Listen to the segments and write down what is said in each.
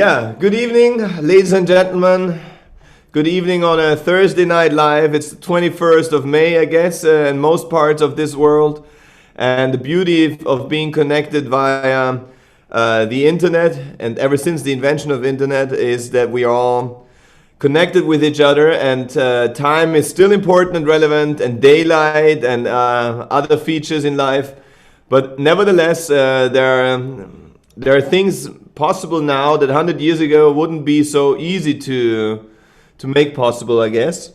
Yeah, good evening, ladies and gentlemen. Good evening on a Thursday night live. It's the 21st of May, I guess, in most parts of this world. And the beauty of being connected via the internet, and ever since the invention of internet, is that we are all connected with each other, and time is still important and relevant, and daylight and other features in life. But nevertheless, there are things possible now that 100 years ago wouldn't be so easy to make possible, I guess.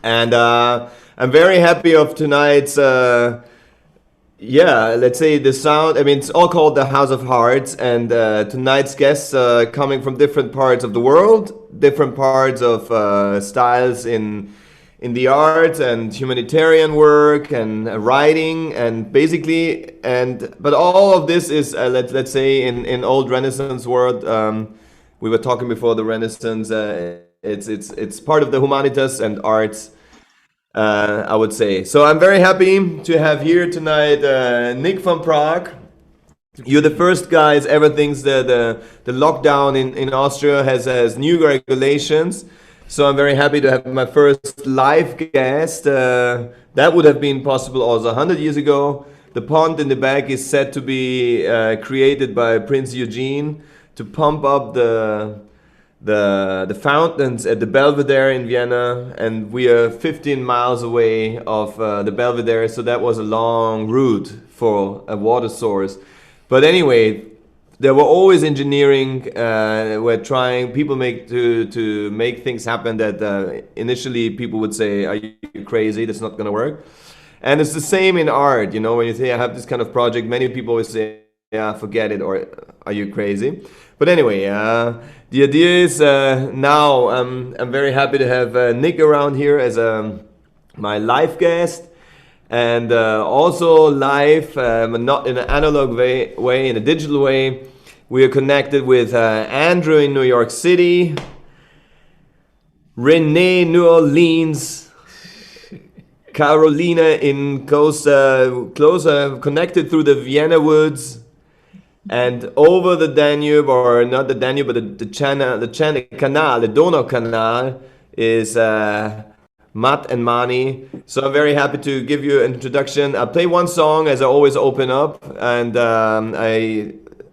And I'm very happy of tonight's, let's say the sound. I mean, it's all called the House of Hearts, and tonight's guests coming from different parts of the world, different parts of styles in the arts and humanitarian work and writing, and basically, but all of this is let's say in old Renaissance world. We were talking before the Renaissance. It's part of the humanitas and arts, I would say. So I'm very happy to have here tonight Nick from Prague. You're the first guys ever thinks that the lockdown in Austria has new regulations. So I'm very happy to have my first live guest. That would have been possible also 100 years ago. The pond in the back is said to be created by Prince Eugene to pump up the fountains at the Belvedere in Vienna, and we are 15 miles away of the Belvedere, so that was a long route for a water source. But anyway, there were always engineering. We're trying people to make things happen that initially people would say, "Are you crazy? That's not going to work." And it's the same in art. You know, when you say I have this kind of project, many people always say, "Yeah, forget it," or "Are you crazy?" But anyway, the idea is now I'm very happy to have Nick around here as my live guest. And also live, not in an analog way, in a digital way. We are connected with Andrew in New York City, Renee, New Orleans, Carolina in closer, connected through the Vienna woods, and over the Danube, or not the Danube, but the canal, the Donau Canal, is Matt and Mani. So I'm very happy to give you an introduction. I'll play one song as I always open up, and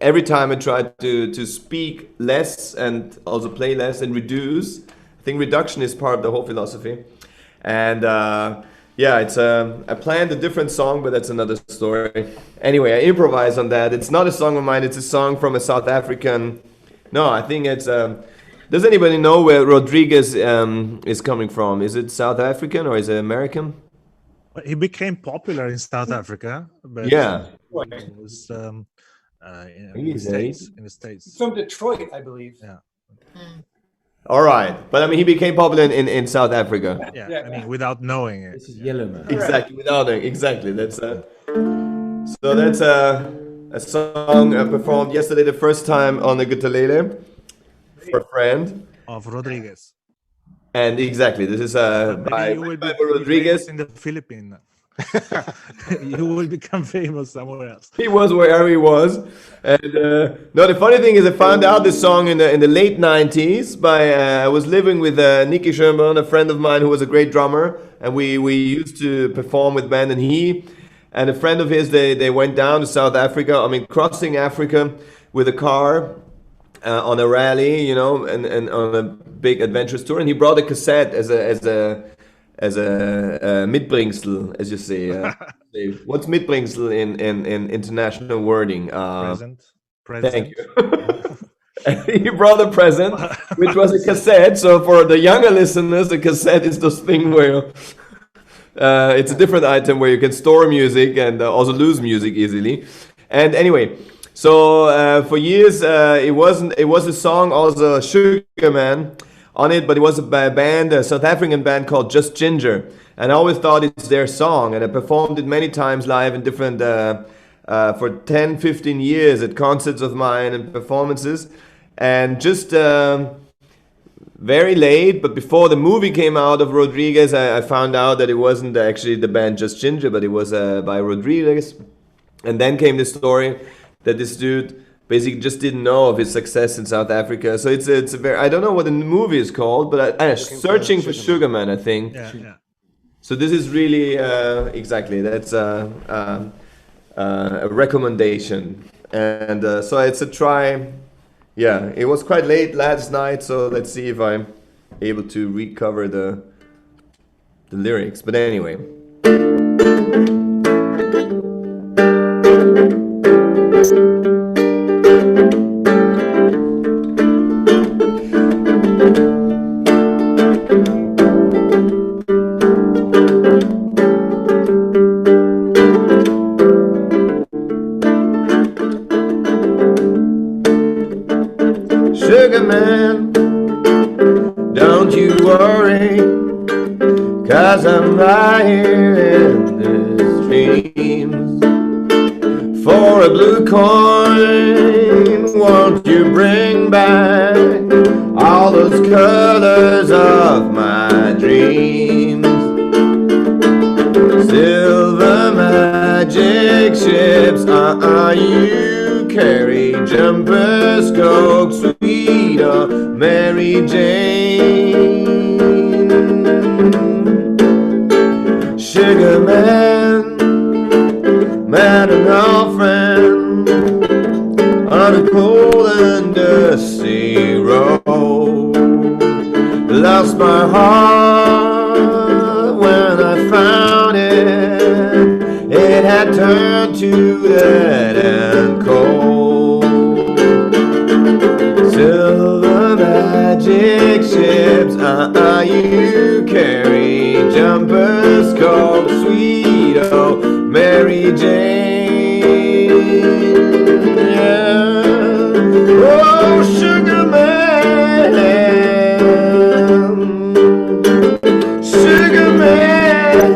every time I try to speak less and also play less and reduce. I think reduction is part of the whole philosophy. And I planned a different song, but that's another story. Anyway, I improvise on that. It's not a song of mine, it's a song from a South African. No, I think it's does anybody know where Rodriguez is coming from? Is it South African or is it American? He became popular in South Africa, but yeah, it was in the States. From Detroit, I believe. Yeah. All right, but I mean, he became popular in South Africa. Yeah, I mean, without knowing it. This is Yellow Man. Exactly, without knowing. Exactly. That's so that's a song performed yesterday, the first time on the guitarlele for a friend Of Rodriguez. And exactly, this is by Rodriguez in the Philippines. You will become famous somewhere else. He was wherever he was, and no. The funny thing is, I found out this song in the late '90s. I was living with Nicky Schönborn, a friend of mine who was a great drummer, and we used to perform with band. And he and a friend of his, they went down to South Africa. I mean, crossing Africa with a car. On a rally, you know, and on a big adventurous tour, and he brought a cassette as a Mitbringsel, as you say. What's Mitbringsel in international wording? Present. Thank you. He brought a present, which was a cassette. So for the younger listeners, the cassette is this thing where it's a different item where you can store music and also lose music easily. And anyway. So for years it was a song also Sugar Man on it, but it was a band, a South African band called Just Ginger, and I always thought it's their song, and I performed it many times live in different for 10-15 years at concerts of mine and performances, and just very late, but before the movie came out of Rodriguez, I found out that it wasn't actually the band Just Ginger, but it was by Rodriguez, and then came the story that this dude basically just didn't know of his success in South Africa. So it's a very, I don't know what the movie is called, but Searching for Sugar Man, I think. Yeah, yeah. So this is really exactly, that's a recommendation. And so it's a try. Yeah, it was quite late last night, so let's see if I'm able to recover the lyrics. But anyway. Sugar man, don't you worry, 'cause I'm right here in this dreams. For a blue coin, won't you bring back all those colors of my dreams? Silver magic ships, you carry jumpers, Coke, sweet, or Mary Jane. Sugar man, met an old friend on a cold and dusty road. Lost my heart when I found it. It had turned to dead and cold. Silver magic ships, you carry jumpers, Coke, sweet, oh, Mary Jane. Yeah. Oh, sugar man, sugar man,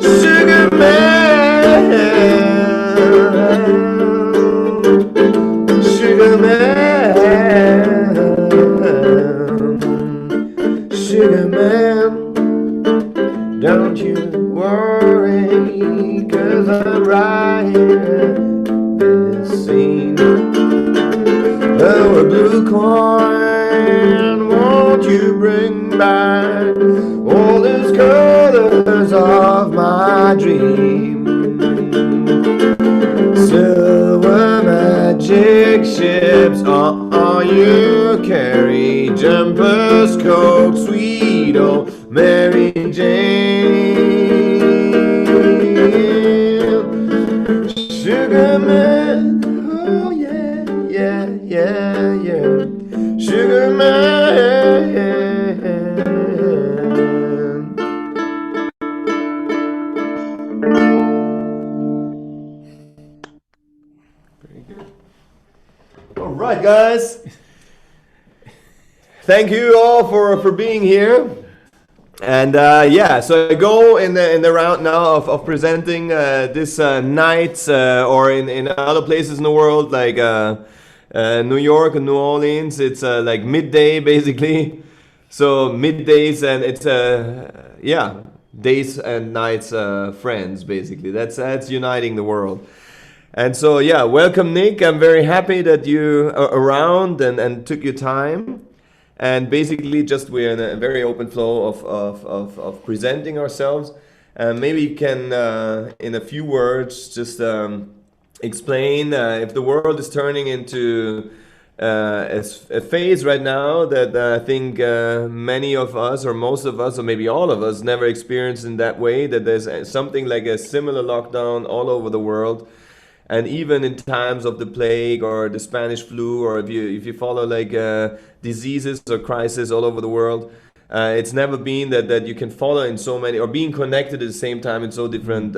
sugar man, sugar man, sugar man. Don't you worry, 'cause I'm right here in this scene. Oh, a blue coin, won't you bring back all these colors of my dream? Silver magic ships, you carry jumpers, Coke, sweet, oh, Mary Jane. Sugar man, oh yeah, yeah, yeah, yeah. Sugar man. Very good. All right, guys. Thank you all for being here. And yeah, so I go in the round now of presenting this night or in other places in the world, like New York and New Orleans. It's like midday basically. So middays, and it's yeah, days and nights friends basically. That's uniting the world. And so yeah, welcome Nick. I'm very happy that you are around and took your time. And basically, just we're in a very open flow of presenting ourselves. Maybe you can, in a few words, just explain if the world is turning into a phase right now that I think many of us, or most of us, or maybe all of us, never experienced in that way. That there's something like a similar lockdown all over the world. And even in times of the plague or the Spanish flu, or if you follow like diseases or crises all over the world, it's never been that you can follow in so many, or being connected at the same time in so different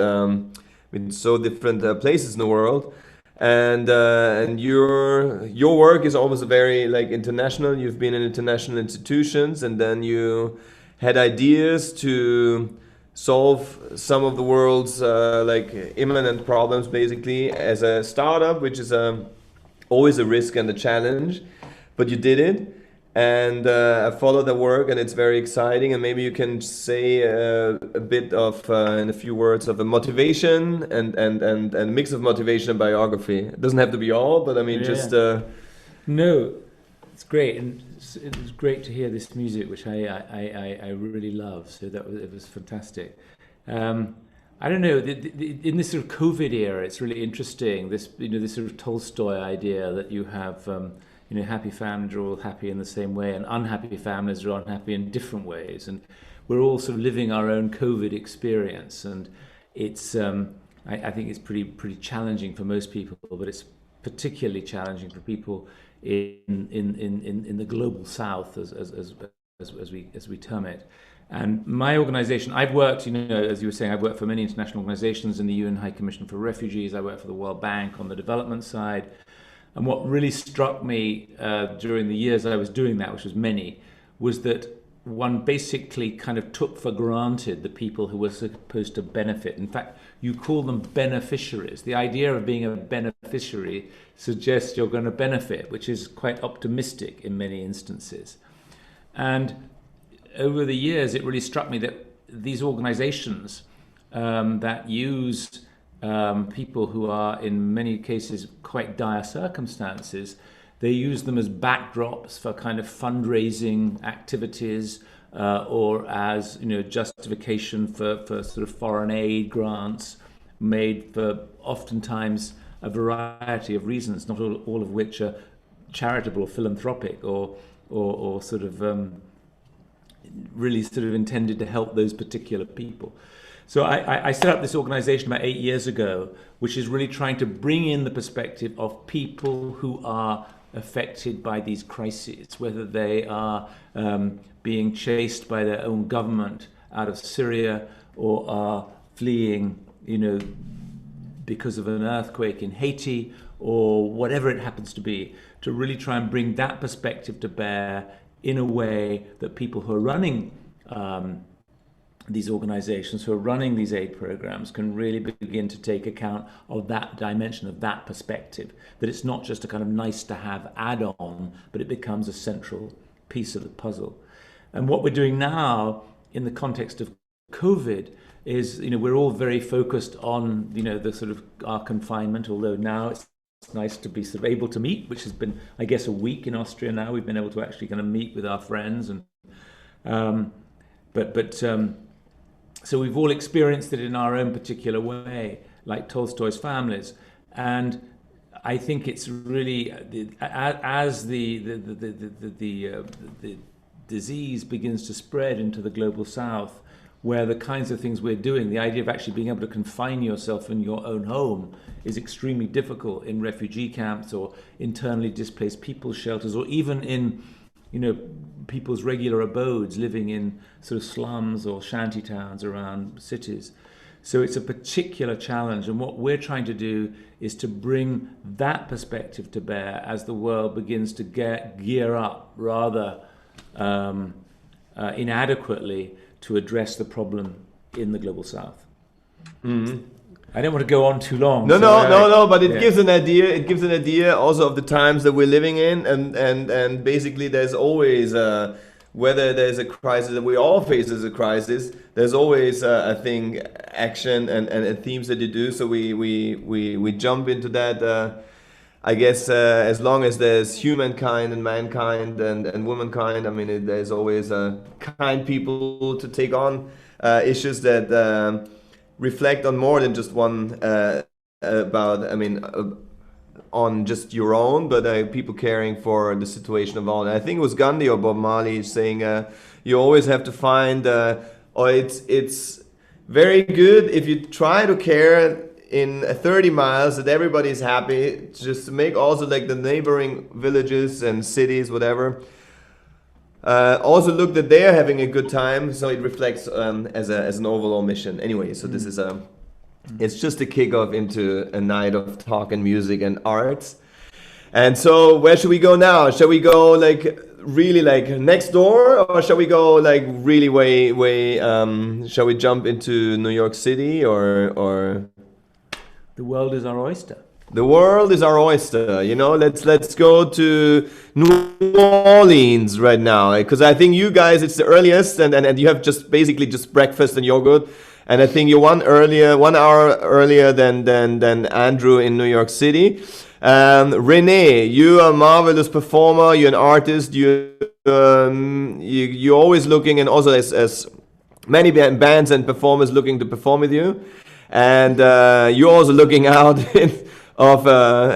places in the world. And your work is almost very like international. You've been in international institutions, and then you had ideas to solve some of the world's like imminent problems basically as a startup, which is always a risk and a challenge, but you did it. and I follow the work, and it's very exciting. And maybe you can say a bit of, in a few words, of a motivation and a mix of motivation and biography. It doesn't have to be all, but I mean, just... No, it's great, and it was great to hear this music, which I really love. So it was fantastic. I don't know. In this sort of COVID era, it's really interesting. This this sort of Tolstoy idea that you have happy families are all happy in the same way, and unhappy families are unhappy in different ways, and we're all sort of living our own COVID experience, and it's I think it's pretty challenging for most people, but it's particularly challenging for people in the global south, as we term it. And my organization, I've worked, as you were saying, I've worked for many international organizations in the UN High Commission for Refugees. I worked for the World Bank on the development side. And what really struck me during the years I was doing that, which was many, was that one basically kind of took for granted the people who were supposed to benefit. In fact, you call them beneficiaries. The idea of being a beneficiary suggests you're going to benefit, which is quite optimistic in many instances. And over the years, it really struck me that these organizations that use people who are in many cases quite dire circumstances, they use them as backdrops for kind of fundraising activities or as justification for sort of foreign aid grants made for oftentimes a variety of reasons, not all of which are charitable or philanthropic or sort of really sort of intended to help those particular people. So I set up this organization about 8 years ago, which is really trying to bring in the perspective of people who are affected by these crises, whether they are being chased by their own government out of Syria or are fleeing, because of an earthquake in Haiti or whatever it happens to be, to really try and bring that perspective to bear in a way that people who are running these organizations, who are running these aid programs, can really begin to take account of that dimension, of that perspective, that it's not just a kind of nice to have add-on, but it becomes a central piece of the puzzle. And what we're doing now in the context of COVID is, we're all very focused on, the sort of our confinement, although now it's nice to be sort of able to meet, which has been, I guess, a week in Austria now. We've been able to actually kind of meet with our friends, and so we've all experienced it in our own particular way, like Tolstoy's families. And I think it's really, as the disease begins to spread into the global south, where the kinds of things we're doing, the idea of actually being able to confine yourself in your own home is extremely difficult in refugee camps or internally displaced people's shelters, or even in people's regular abodes, living in sort of slums or shanty towns around cities. So it's a particular challenge, and what we're trying to do is to bring that perspective to bear as the world begins to gear up rather inadequately to address the problem in the global south. Mm-hmm. I don't want to go on too long. No, but it gives an idea. It gives an idea also of the times that we're living in, and basically there's always whether there's a crisis, that we all face as a crisis, there's always I think action and themes that you do. So we jump into that. I guess as long as there's humankind and mankind and womankind, I mean there's always kind people to take on issues that reflect on more than just one on just your own, but people caring for the situation of all. And I think it was Gandhi or Bob Marley saying you always have to find it's very good if you try to care in 30 miles that everybody's happy, just to make also like the neighboring villages and cities, whatever, also look that they are having a good time, so it reflects as an overall mission. Anyway, so this is it's just a kickoff into a night of talk and music and arts. And so where should we go now? Shall we go like really like next door, or shall we go like really way shall we jump into New York City or The world is our oyster. The world is our oyster, you know. Let's go to New Orleans right now, because I think you guys, it's the earliest, and you have just basically just breakfast and yogurt, and I think you're 1 hour earlier than Andrew in New York City. Renee, you are a marvelous performer. You're an artist. You're always looking, and also as many bands and performers looking to perform with you, and you're also looking out of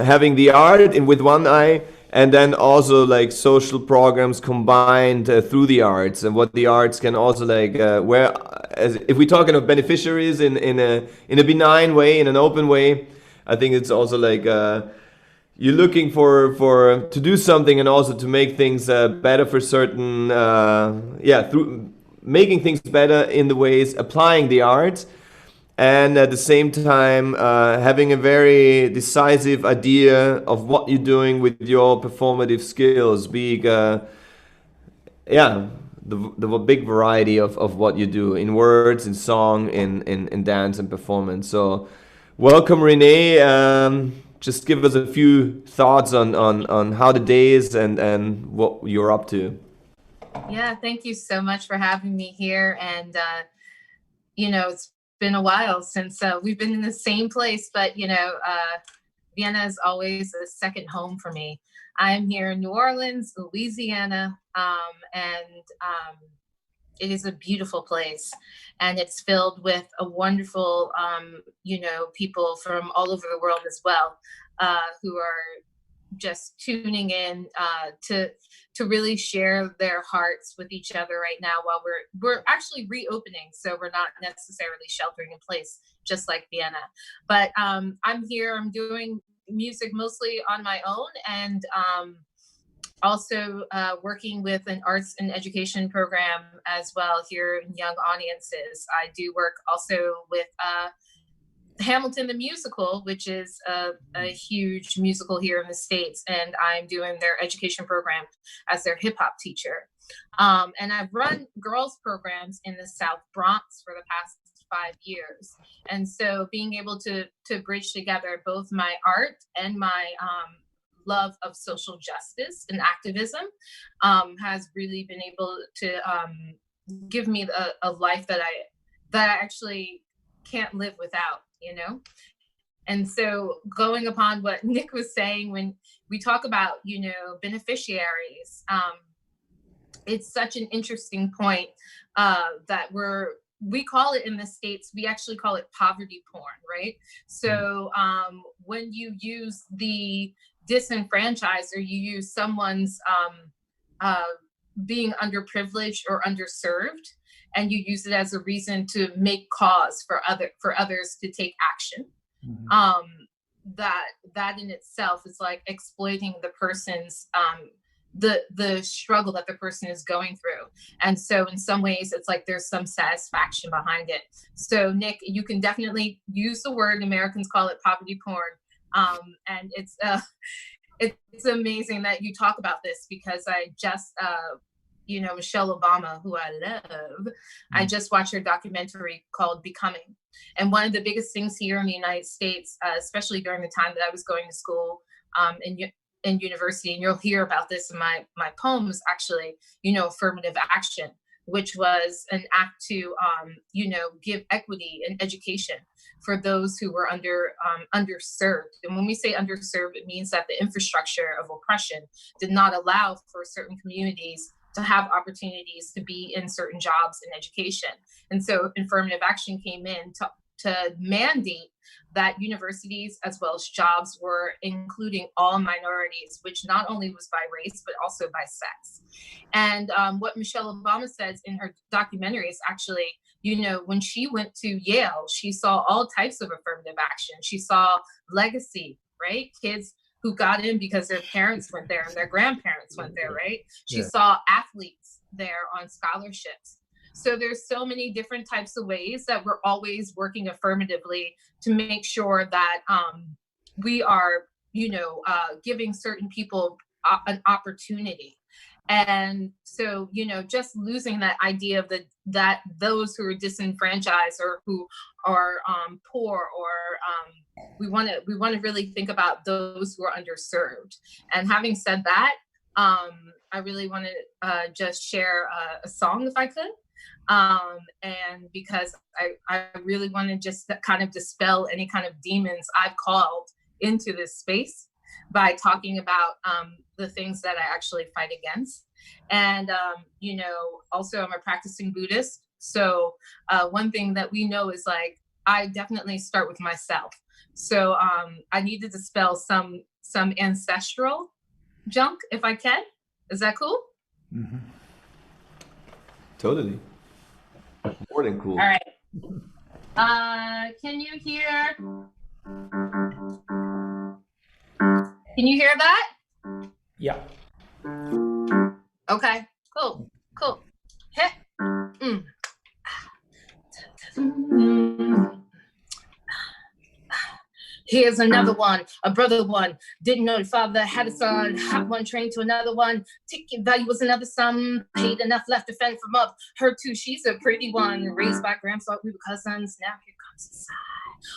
having the art in with one eye, and then also like social programs combined through the arts, and what the arts can also like where as if we're talking of beneficiaries in a benign way, in an open way. I think it's also like you're looking for to do something, and also to make things better for certain through making things better in the ways applying the art, and at the same time having a very decisive idea of what you're doing with your performative skills, being the big variety of what you do in words, in song, in dance and performance. So welcome, Renee. Just give us a few thoughts on how the day is and what you're up to. Yeah, thank you so much for having me here. And, it's been a while since we've been in the same place, but, Vienna is always a second home for me. I'm here in New Orleans, Louisiana, and it is a beautiful place. And it's filled with a wonderful, people from all over the world as well, who are just tuning in to really share their hearts with each other right now, while we're actually reopening, so we're not necessarily sheltering in place just like Vienna. But I'm here, I'm doing music mostly on my own, and also working with an arts and education program as well here in young audiences. I do work also with Hamilton the Musical, which is a huge musical here in the States, and I'm doing their education program as their hip hop teacher. And I've run girls programs in the South Bronx for the past 5 years. And so being able to bridge together both my art and my love of social justice and activism has really been able to give me a life that I actually can't live without, And so going upon what Nick was saying, when we talk about, beneficiaries, it's such an interesting point that we call it in the States, we actually call it poverty porn, right? So when you use the disenfranchised, or you use someone's being underprivileged or underserved, and you use it as a reason to make cause for others to take action. That in itself is like exploiting the person's the struggle that the person is going through. And so in some ways it's like there's some satisfaction behind it. So Nick, you can definitely use the word, Americans call it poverty porn. And it's amazing that you talk about this, because I just Michelle Obama, who I love, I just watched her documentary called Becoming. And one of the biggest things here in the United States, especially during the time that I was going to school in university, and you'll hear about this in my poems, actually, affirmative action, which was an act to, give equity and education for those who were underserved. And when we say underserved, it means that the infrastructure of oppression did not allow for certain communities to have opportunities to be in certain jobs and education. And so affirmative action came in to mandate that universities as well as jobs were including all minorities, which not only was by race, but also by sex. And what Michelle Obama says in her documentary is actually, when she went to Yale, she saw all types of affirmative action. She saw legacy, right? Kids who got in because their parents went there and their grandparents went there, right? She saw athletes there on scholarships. So there's so many different types of ways that we're always working affirmatively to make sure that we are, giving certain people an opportunity. And so, just losing that idea of that those who are disenfranchised or who poor, or we want to really think about those who are underserved. And having said that, I really want to just share a song if I could. And because I really want to just kind of dispel any kind of demons I've called into this space by talking about the things that I actually fight against. And, you know, also I'm a practicing Buddhist. So one thing that we know is like, I definitely start with myself. So I need to dispel some ancestral junk if I can. Is that cool? Mm-hmm. Totally. More than cool. All right. Can you hear? Can you hear that? Yeah. Okay. Cool. Cool. Hey. Here's another one, a brother one. Didn't know the father had a son. Hot one train to another one. Ticket value was another sum. Paid enough left to fend from up. Her too, she's a pretty one. Raised by grandfather, we were cousins. Now here comes the side.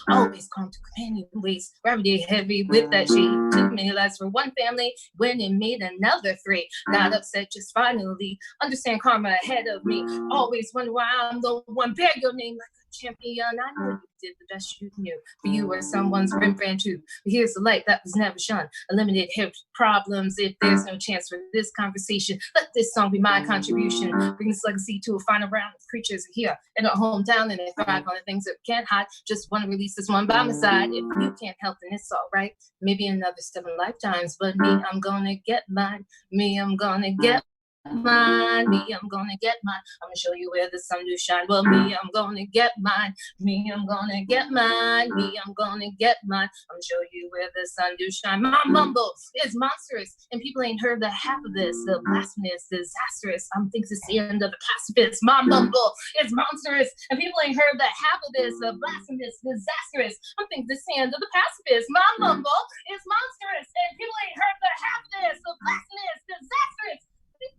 Always calm to companion ways. Gravity heavy with that shade. Too many lives for one family. When it made another three. Not upset, just finally understand karma ahead of me. Always wonder why I'm the one. Bear your name like a champion. I know you did the best you knew. For you or someone's Rembrandt too. But here's the light that was never shunned. Eliminate hip problems if there's no chance for this conversation. Let this song be my contribution. Bring this legacy to a final round of creatures here in our hometown, and they thrive on the things that we can't hide. Just want to release this one by my side. If you can't help, then it's all right. Maybe another 7 lifetimes, but me, I'm gonna get mine. Me, I'm gonna get mine. Me, I'm gonna get mine. I'm gonna show you where the sun do shine. Well, me, I'm gonna get mine. Me, I'm gonna get mine. Me, I'm gonna get mine. I'm gonna show you where the sun do shine. My mumble is monstrous, and people ain't heard the half of this. The blasphemous, disastrous. I'm thinking it's the end of the pacifist. My mumble is monstrous, and people ain't heard the half of this. The blasphemous, disastrous. I'm thinking it's the end of the pacifist. My mumble is monstrous, and people ain't heard the half of this. The blasphemous, disastrous.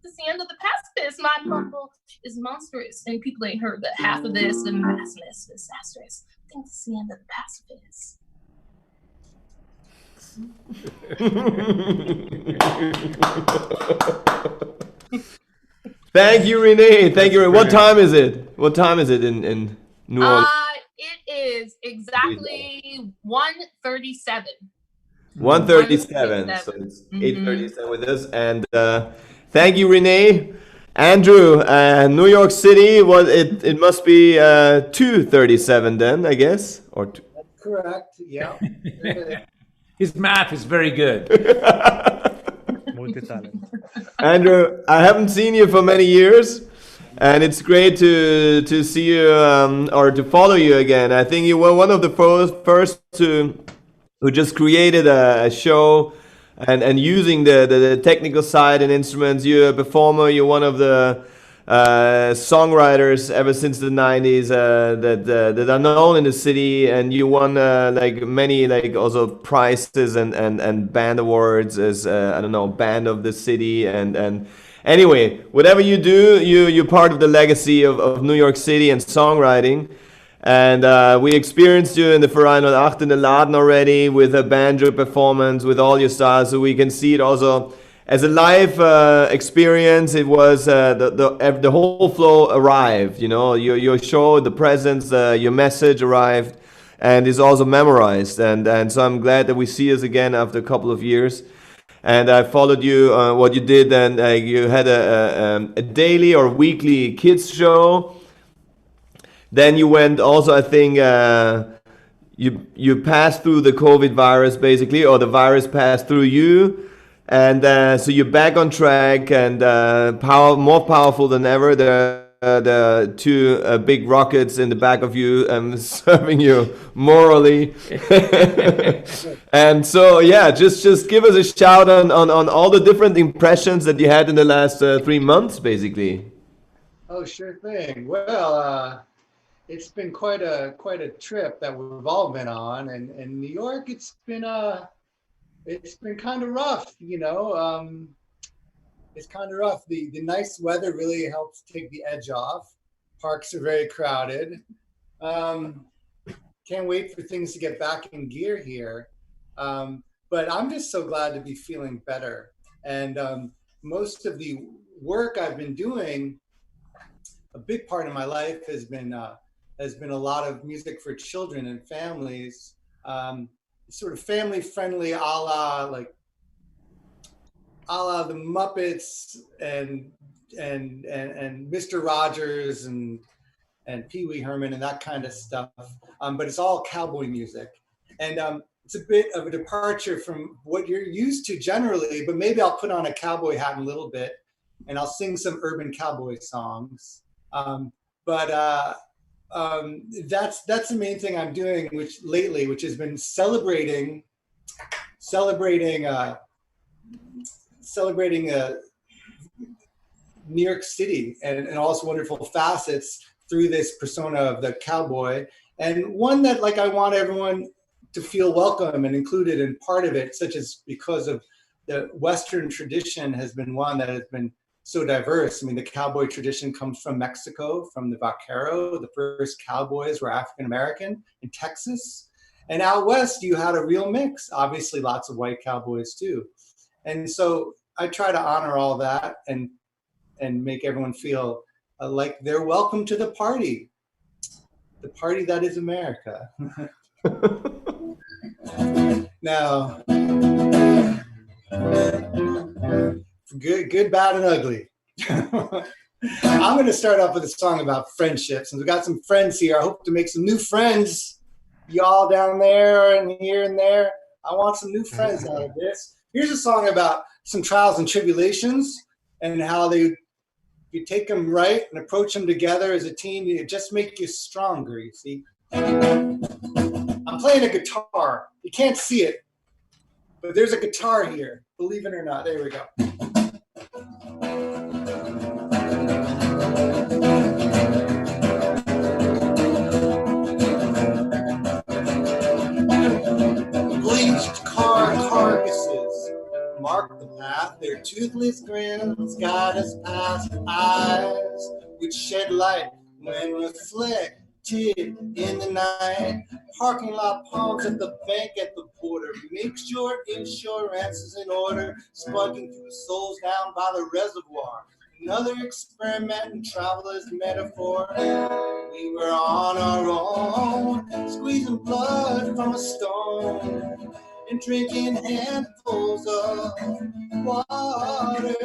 It's the end of the pacifist. My mumble is monstrous, and people ain't heard the half of this. The massness, disastrous. I think it's the end of the pacifist. Thank you, Renee. Thank you. What time is it? What time is it in New Orleans? It is exactly 1:37. 1:37. So it's 8:37 with us. And thank you, Renee. Andrew, New York City. Well, it must be 2:37 then, I guess, or two. That's correct. Yeah. His math is very good. Multi-talent. Andrew, I haven't seen you for many years, and it's great to see you or to follow you again. I think you were one of the first who just created a show and using the technical side and instruments. You're a performer. You're one of the songwriters ever since the 90s that are known in the city, and you won like many like also prizes and band awards as I don't know, band of the city, and anyway, whatever you do, you're part of the legacy of New York City and songwriting. And we experienced you in the Verein08 in the Laden already with a banjo performance with all your stars, so we can see it also as a live experience. It was the whole flow arrived. You know, your show, the presence, your message arrived, and is also memorized. And so I'm glad that we see us again after a couple of years. And I followed you what you did, and you had a daily or weekly kids show. Then you went also, I think, you passed through the COVID virus basically, or the virus passed through you. And so you're back on track and more powerful than ever. There are the two big rockets in the back of you serving you morally. And so, yeah, just give us a shout on all the different impressions that you had in the last 3 months, basically. Oh, sure thing. Well, it's been quite a trip that we've all been on, and in New York, it's been kind of rough, you know. It's kind of rough. The nice weather really helps take the edge off. Parks are very crowded. can't wait for things to get back in gear here. But I'm just so glad to be feeling better. And most of the work I've been doing, a big part of my life has been a lot of music for children and families, sort of family friendly, a la the Muppets and Mr. Rogers and Pee Wee Herman and that kind of stuff. But it's all cowboy music, and it's a bit of a departure from what you're used to generally. But maybe I'll put on a cowboy hat in a little bit, and I'll sing some urban cowboy songs. But that's the main thing I'm doing, which has been celebrating New York City and all its wonderful facets through this persona of the cowboy, and one that like I want everyone to feel welcome and included in part of it, such as because of the Western tradition has been one that has been so diverse. I mean, the cowboy tradition comes from Mexico, from the vaquero. The first cowboys were African American in Texas. And out west, you had a real mix. Obviously, lots of white cowboys too. And so I try to honor all that and make everyone feel like they're welcome to the party that is America. Now, good, bad, and ugly. I'm going to start off with a song about friendships, and we've got some friends here. I hope to make some new friends, y'all down there and here and there. I want some new friends out of this. Here's a song about some trials and tribulations and how you take them right and approach them together as a team, it just make you stronger, you see. I'm playing a guitar. You can't see it, but there's a guitar here, believe it or not. There we go. Bleached carcasses mark the path. Their toothless grins guide us past eyes which shed light when reflected in the night. Parking lot palms at the bank at the border. Make sure insurance is in order. Spunking through souls down by the reservoir. Another experiment in traveler's metaphor. We were on our own, squeezing blood from a stone and drinking handfuls of water.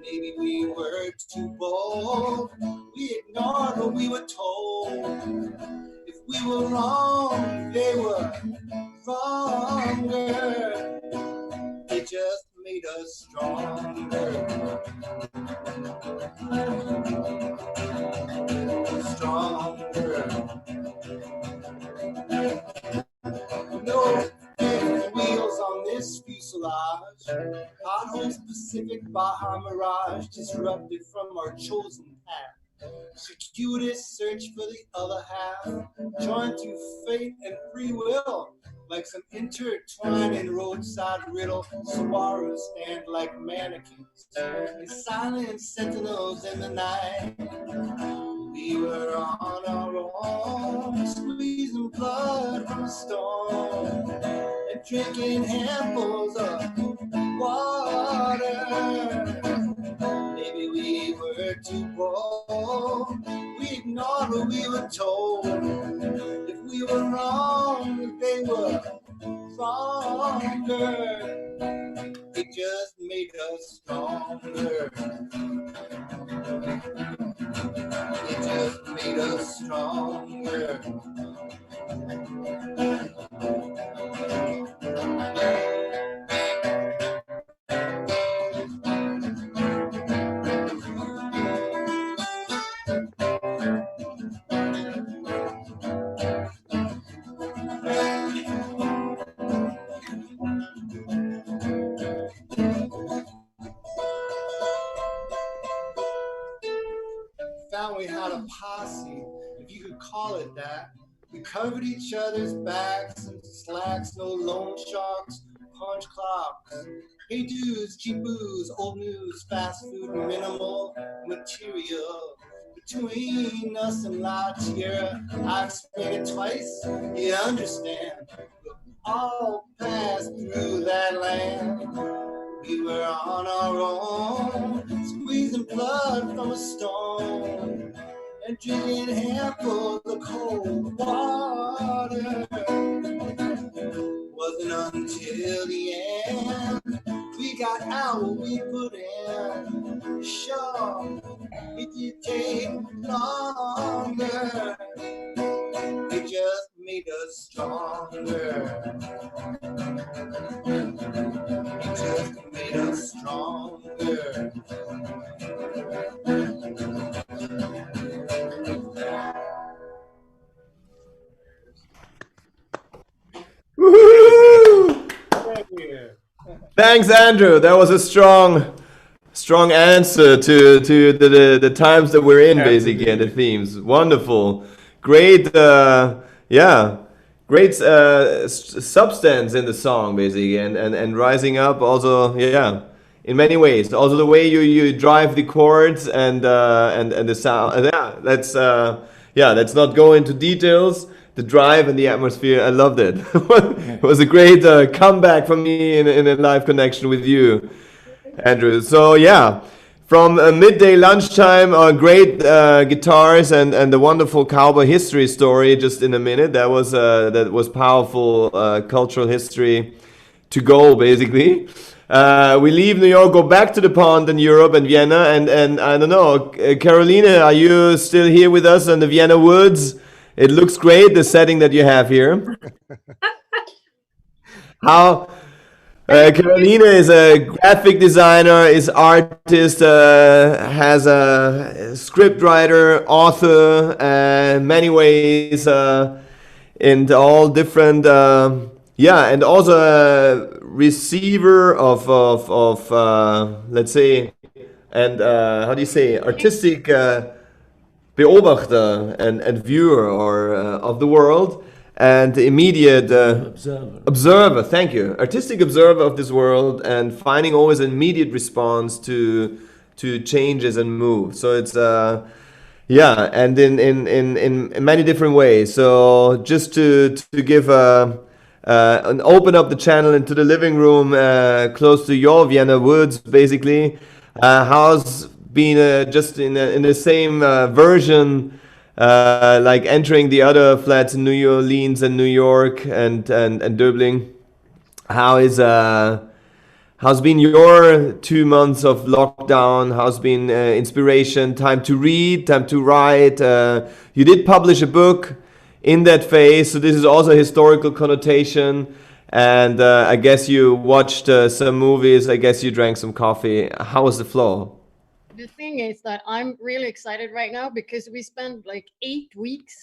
Maybe we were too bold. We ignored what we were told. If we were wrong, they were wronger. They just made us stronger. Stronger. No wheels on this fuselage. Potholes, Pacific, Baja Mirage, disrupted from our chosen path. Circuitous search for the other half, joined through fate and free will, like some intertwining roadside riddle. Saguaros stand like mannequins, and silent sentinels in the night. We were on our own, squeezing blood from a stone and drinking handfuls of water. Maybe we were too bold. We ignored what we were told. If we were wrong, they were wronger. It just made us stronger. It just made us stronger. Found we had a posse, if you could call it that. We covered each other's backs and slacks, no loan sharks, punch clocks. Hey dudes, cheap booze, old news, fast food, minimal material. between us and lots. Yeah, I've explained it twice, you understand. All passed through that land. We were on our own, squeezing blood from a stone and drinking handfuls of cold water. Wasn't until the end we got out what we put in. Sure, it did take longer. It just made us stronger. It just made us stronger. Woohoo! Thanks, Andrew. That was a strong answer to the times that we're in, basically, and the themes. Wonderful, great, yeah, great substance in the song, basically, and rising up also, yeah, in many ways. Also the way you drive the chords and the sound. Yeah, let's not go into details. The drive and the atmosphere, I loved it. It was a great comeback for me in a live connection with you, Andrew. So yeah, from midday lunchtime, great guitars and the wonderful cowboy history story. Just in a minute, that was powerful cultural history to go, basically. We leave New York, go back to the pond in Europe and Vienna, and I don't know, Carolina, are you still here with us in the Vienna woods? It looks great, the setting that you have here. How Carolina is a graphic designer, is artist, has a script writer, author, in many ways, in all different, yeah, and also a receiver of let's say, and how do you say, artistic Beobachter and viewer or of the world, and immediate observer. Thank you, artistic observer of this world, and finding always an immediate response to changes and moves. So it's yeah, and in many different ways. So just to give and open up the channel into the living room close to your Vienna woods, basically. How's been just in the same version, like entering the other flats in New Orleans and New York and Dublin. How's been your 2 months of lockdown? How's been inspiration, time to read, time to write? You did publish a book in that phase, so this is also a historical connotation. And I guess you watched some movies. I guess you drank some coffee. How was the flow? The thing is that I'm really excited right now because we spent like 8 weeks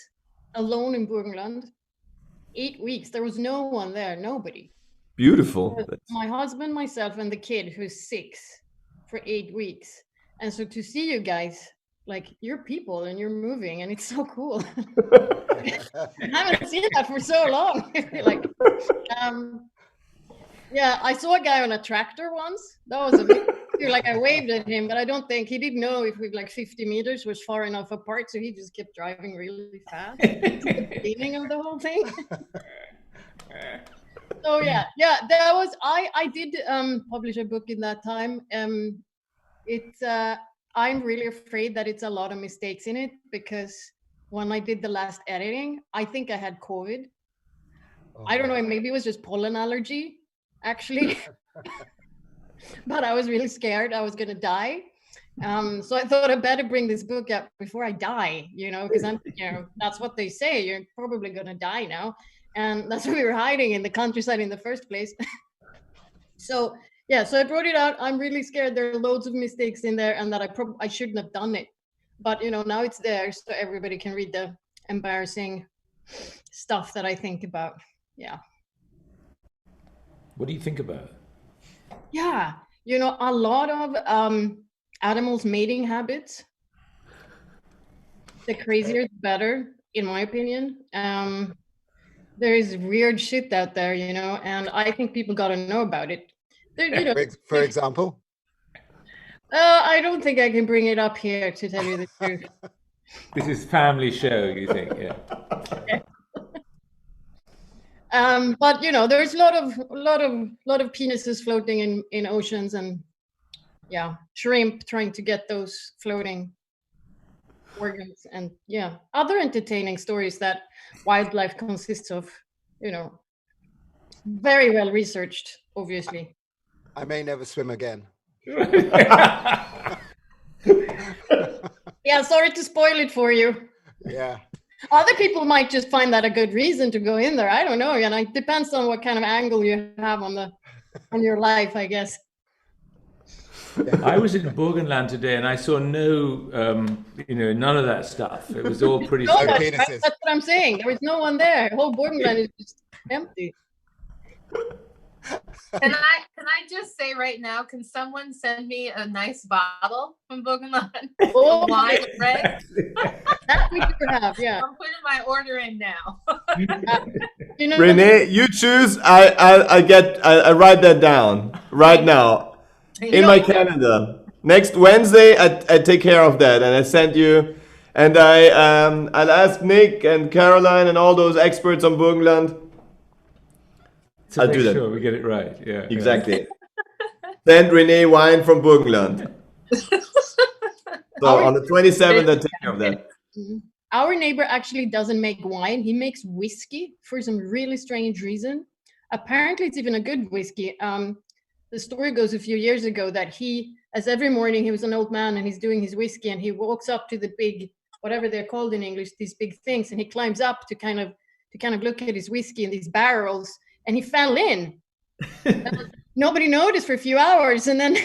alone in Burgenland. 8 weeks. There was no one there, nobody. Beautiful. My husband, myself, and the kid who's 6 for 8 weeks. And so to see you guys, like, you're people and you're moving and it's so cool. I haven't seen that for so long. Like, yeah, I saw a guy on a tractor once. That was a bit, like, I waved at him, but I don't think he didn't know if we like 50 meters was far enough apart, so he just kept driving really fast. It's the beginning of the whole thing. So yeah, that was I did publish a book in that time. It's I'm really afraid that it's a lot of mistakes in it because when I did the last editing, I think I had COVID. I don't know, maybe it was just pollen allergy, actually. But I was really scared I was gonna die. So I thought I better bring this book out before I die, because I'm, that's what they say, you're probably gonna die now. And that's why we were hiding in the countryside in the first place. So yeah, so I brought it out. I'm really scared there are loads of mistakes in there and that I shouldn't have done it. But now it's there so everybody can read the embarrassing stuff that I think about. Yeah. What do you think about? Yeah, a lot of animals' mating habits. The crazier, the better, in my opinion. There is weird shit out there, and I think people got to know about it. For example? I don't think I can bring it up here, to tell you the truth. This is family show, you think? Yeah. But you know, there's a lot of penises floating in oceans, and yeah, shrimp trying to get those floating organs, and yeah, other entertaining stories that wildlife consists of. You know, very well researched, obviously. I may never swim again. Yeah, sorry to spoil it for you. Yeah. Other people might just find that a good reason to go in there. I don't know. And it depends on what kind of angle you have on your life, I guess. I was in Burgenland today, and I saw no, none of that stuff. It was all pretty. No, penises. that's what I'm saying. There was no one there. The whole Burgenland is just empty. Can I just say right now, can someone send me a nice bottle from Burgenland? Oh, Wine red? that we do have, yeah. I'm putting my order in now. You know, Renee, you choose. I write that down right now in my calendar. Next Wednesday, I take care of that, and I send you. And I'll ask Nick and Caroline and all those experts on Burgenland. To I'll make do that. sure we get it right. Yeah. Exactly. Send Renee wine from Burgenland. So on the 27th, I take care of that. our neighbor actually doesn't make wine. He makes whiskey for some really strange reason. Apparently, it's even a good whiskey. The story goes a few years ago that as every morning, he was an old man and he's doing his whiskey, and he walks up to the big, whatever they're called in English, these big things, and he climbs up to kind of look at his whiskey in these barrels, and he fell in. Nobody noticed for a few hours, and then,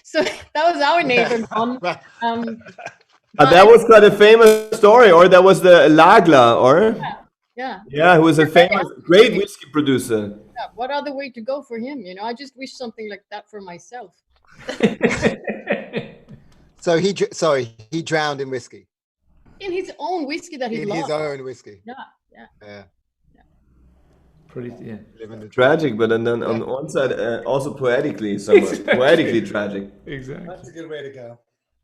so that was our neighbor. That was quite a famous story, or that was the Lagla, or? Yeah, who was a famous, great whiskey producer. Yeah, what other way to go for him? I just wish something like that for myself. So he drowned in whiskey. In his own whiskey that he In lost. his own whiskey. Yeah. Pretty, yeah. Tragic, but then on one side, also poetically, somewhat poetically tragic. Exactly. That's a good way to go.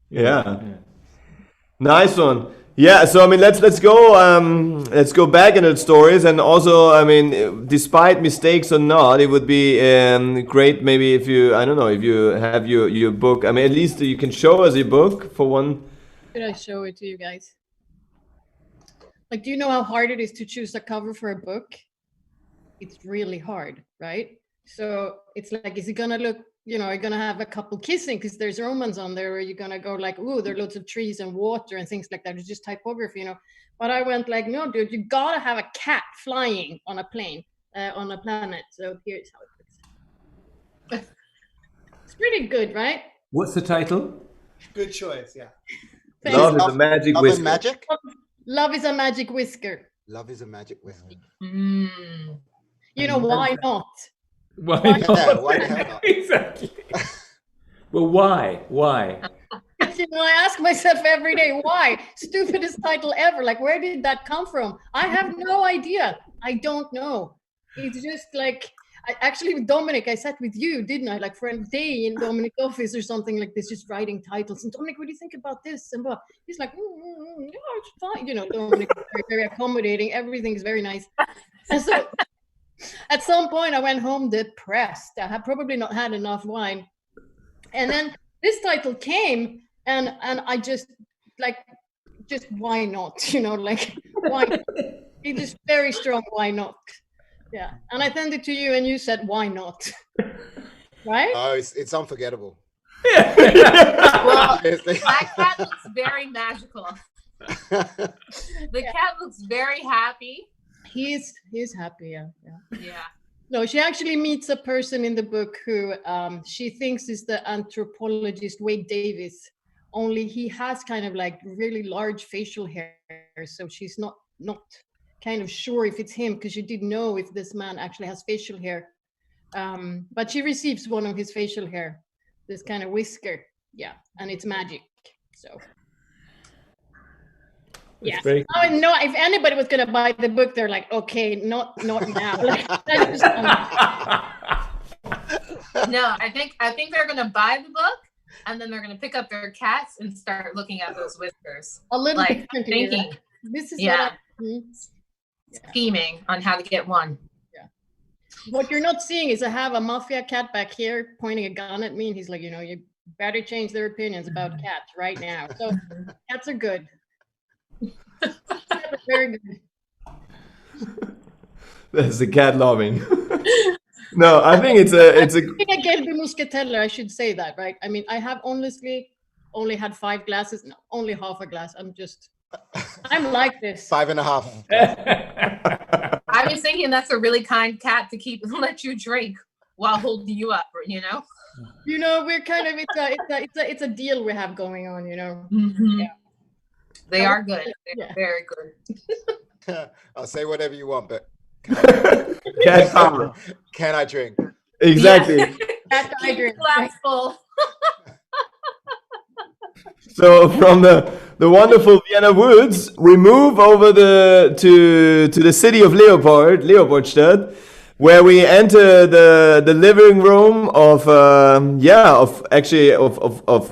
Yeah. Nice one. Yeah, so I mean, let's go back into the stories, and also, I mean, despite mistakes or not, it would be great maybe if you have your book. I mean, at least you can show us your book for one. Should I show it to you guys? Like, do you know how hard it is to choose a cover for a book? It's really hard, right? So it's like, is it gonna look, are you gonna have a couple kissing because there's romance on there, or are you gonna go like, ooh, there are loads of trees and water and things like that? It's just typography, But I went like, no, dude, you gotta have a cat flying on a plane, on a planet. So here's how it looks. It's pretty good, right? What's the title? Good choice, yeah. Thanks. Love is a magic Love whisker. and magic? Love is a magic whisker. Love is a magic whisker. Why not? Why Yeah, not? why the hell not? Exactly. Well, why? I ask myself every day, why? Stupidest title ever. Like, where did that come from? I have no idea. I don't know. It's just like, actually with Dominic, I sat with you, didn't I? Like for a day in Dominic's office or something like this, just writing titles. And Dominic, what do you think about this? And he's like, it's fine. Dominic is very, very accommodating. Everything is very nice. And so at some point I went home depressed. I had probably not had enough wine. And then this title came, and I just why not? Why? It's just very strong, why not? Yeah. And I sent it to you and you said, why not? Right? Oh, it's unforgettable. Well, that cat looks very magical. The cat looks very happy. He's happy, yeah. Yeah. No, she actually meets a person in the book who she thinks is the anthropologist Wade Davis, only he has kind of like really large facial hair. So she's not kind of sure if it's him, because she didn't know if this man actually has facial hair. But she receives one of his facial hair, this kind of whisker. Yeah, and it's magic. So yeah, I know if anybody was gonna buy the book, they're like, okay, not now. Like, that's just, No, I think they're gonna buy the book, and then they're going to pick up their cats and start looking at those whiskers. A little Like different. thinking, This is yeah, what scheming on how to get one. what you're not seeing is I have a mafia cat back here pointing a gun at me, and he's like, you know, you better change their opinions about cats right now. So cats are good. Cats are very good. That's the cat loving. No, I think it's a I think I gave the Muscateller. I should say that, right? I mean, I have honestly only had 5 glasses, no, only half a glass. I'm like this. 5.5. I was thinking that's a really kind cat to keep let you drink while holding you up, you know. You know, we're kind of it's a deal we have going on, you know. Mm-hmm. Yeah. They are good. They're Yeah. very good. I'll say whatever you want, but cat power. can I drink? Exactly. Cat I drink. Glass full. So from the wonderful Vienna woods, we move over to the city of Leopoldstadt, where we enter the living room of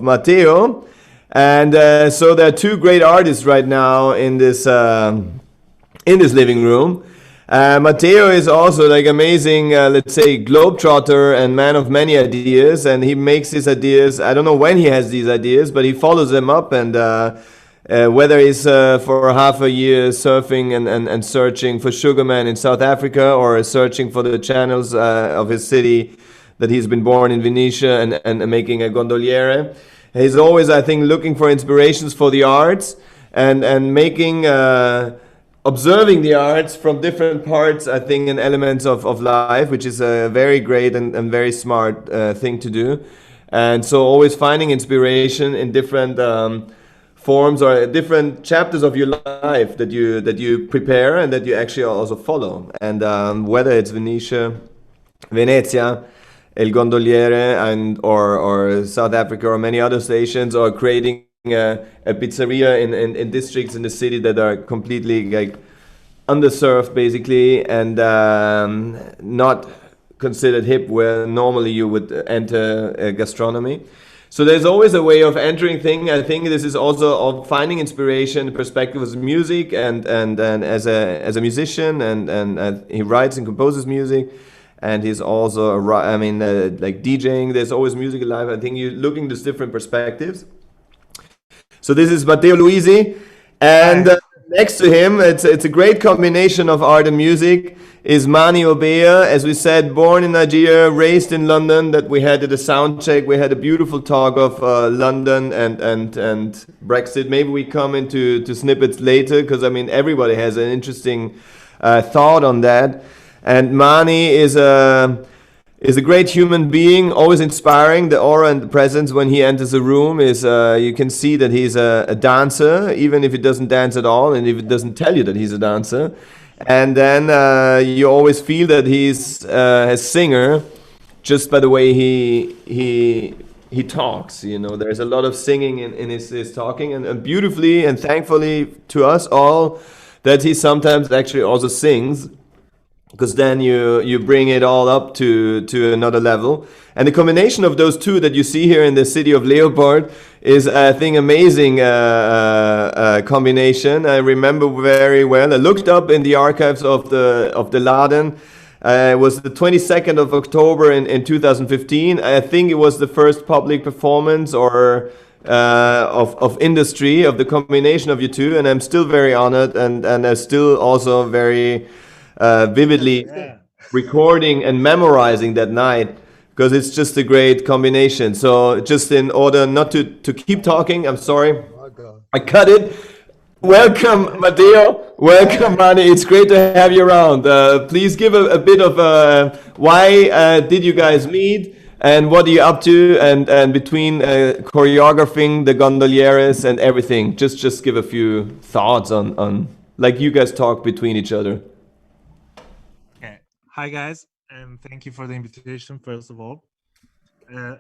Matteo, and so there are 2 great artists right now in this living room. Matteo is also like amazing, let's say, globetrotter and man of many ideas, and he makes his ideas. I don't know when he has these ideas, but he follows them up, and whether he's for half a year surfing and searching for Sugarman in South Africa, or searching for the channels of his city that he's been born in Venetia, and making a gondoliere. He's always, I think, looking for inspirations for the arts, and making observing the arts from different parts, I think, and elements of life, which is a very great and very smart thing to do. And so always finding inspiration in different forms or different chapters of your life that you prepare and that you actually also follow. And whether it's Venezia, El Gondoliere, or South Africa, or many other stations, or creating a pizzeria in districts in the city that are completely like underserved, basically, and not considered hip, where normally you would enter gastronomy. So there's always a way of entering things. I think this is also of finding inspiration, perspective as music, and as a musician, and he writes and composes music. And he's also, like DJing. There's always music alive. I think you're looking at these different perspectives. So this is Matteo Luisi, and next to him, it's a great combination of art and music, is Mani OBEYA. As we said, born in Nigeria, raised in London. That we had at a sound check. We had a beautiful talk of London and Brexit. Maybe we come into snippets later, because I mean everybody has an interesting thought on that. And Mani is a great human being, always inspiring. The aura and the presence when he enters a room is, you can see that he's a dancer, even if he doesn't dance at all, and if it doesn't tell you that he's a dancer. And then you always feel that he's a singer just by the way he talks. You know, there's a lot of singing in his talking, and beautifully and thankfully to us all that he sometimes actually also sings. Because then you bring it all up to another level. And the combination of those 2 that you see here in the city of Leopold is, I think, amazing combination. I remember very well. I looked up in the archives of the Laden. It was the 22nd of October in 2015. I think it was the first public performance or of industry, of the combination of you 2. And I'm still very honored, and I'm still also very vividly recording and memorizing that night, because it's just a great combination. So just in order not to keep talking, I'm sorry, I cut it. Welcome, Matteo. Welcome, Mani. It's great to have you around. Please give a bit of why did you guys meet, and what are you up to, and between choreographing the gondolieres and everything. Just give a few thoughts on like you guys talk between each other. Hi guys, and thank you for the invitation. First of all,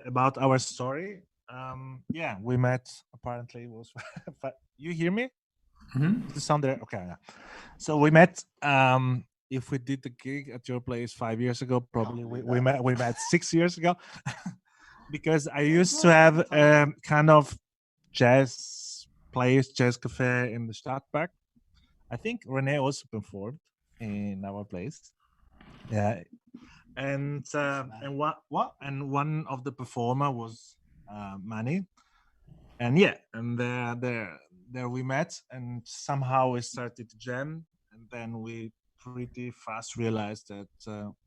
about our story, we met. Apparently, it was. You hear me? Mm-hmm. Is the sound there? Okay. Yeah. So we met. If we did the gig at your place 5 years ago, probably we met 6 years ago. because I used to have kind of jazz place, jazz cafe in the Stadtpark. I think Renee also performed in our place. Yeah, and one of the performer was Manny, and yeah, and there we met, and somehow we started to jam, and then we pretty fast realized that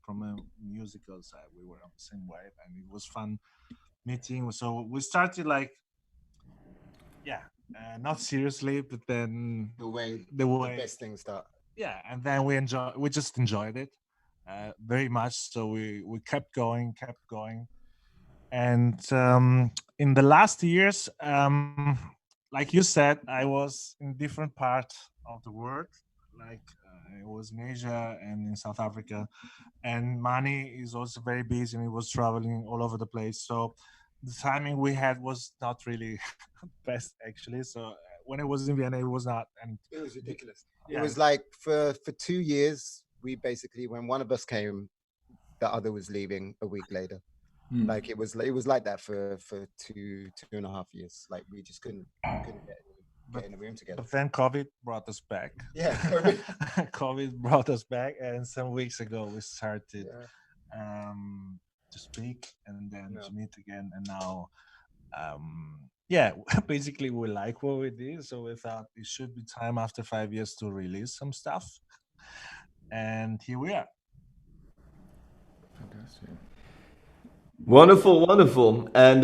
from a musical side we were on the same wave, and it was fun meeting. So we started like, not seriously, but then The best things start. yeah, and then we just enjoyed it very much. So we kept going, and in the last years, like you said, I was in different parts of the world. Like I was in Asia and in South Africa, and Mani is also very busy and he was traveling all over the place. So the timing we had was not really best, actually. So when it was in Vienna, it was not, and It was ridiculous. Yeah. It was like for 2 years, we basically, when one of us came, the other was leaving a week later. Like it was like that for two and a half years. Like we just couldn't get in the room together. But then COVID brought us back. Yeah, COVID brought us back, and some weeks ago we started to speak and then to meet again, and now basically we like what we did, so we thought it should be time after 5 years to release some stuff, and here we are. Fantastic. Wonderful, wonderful. And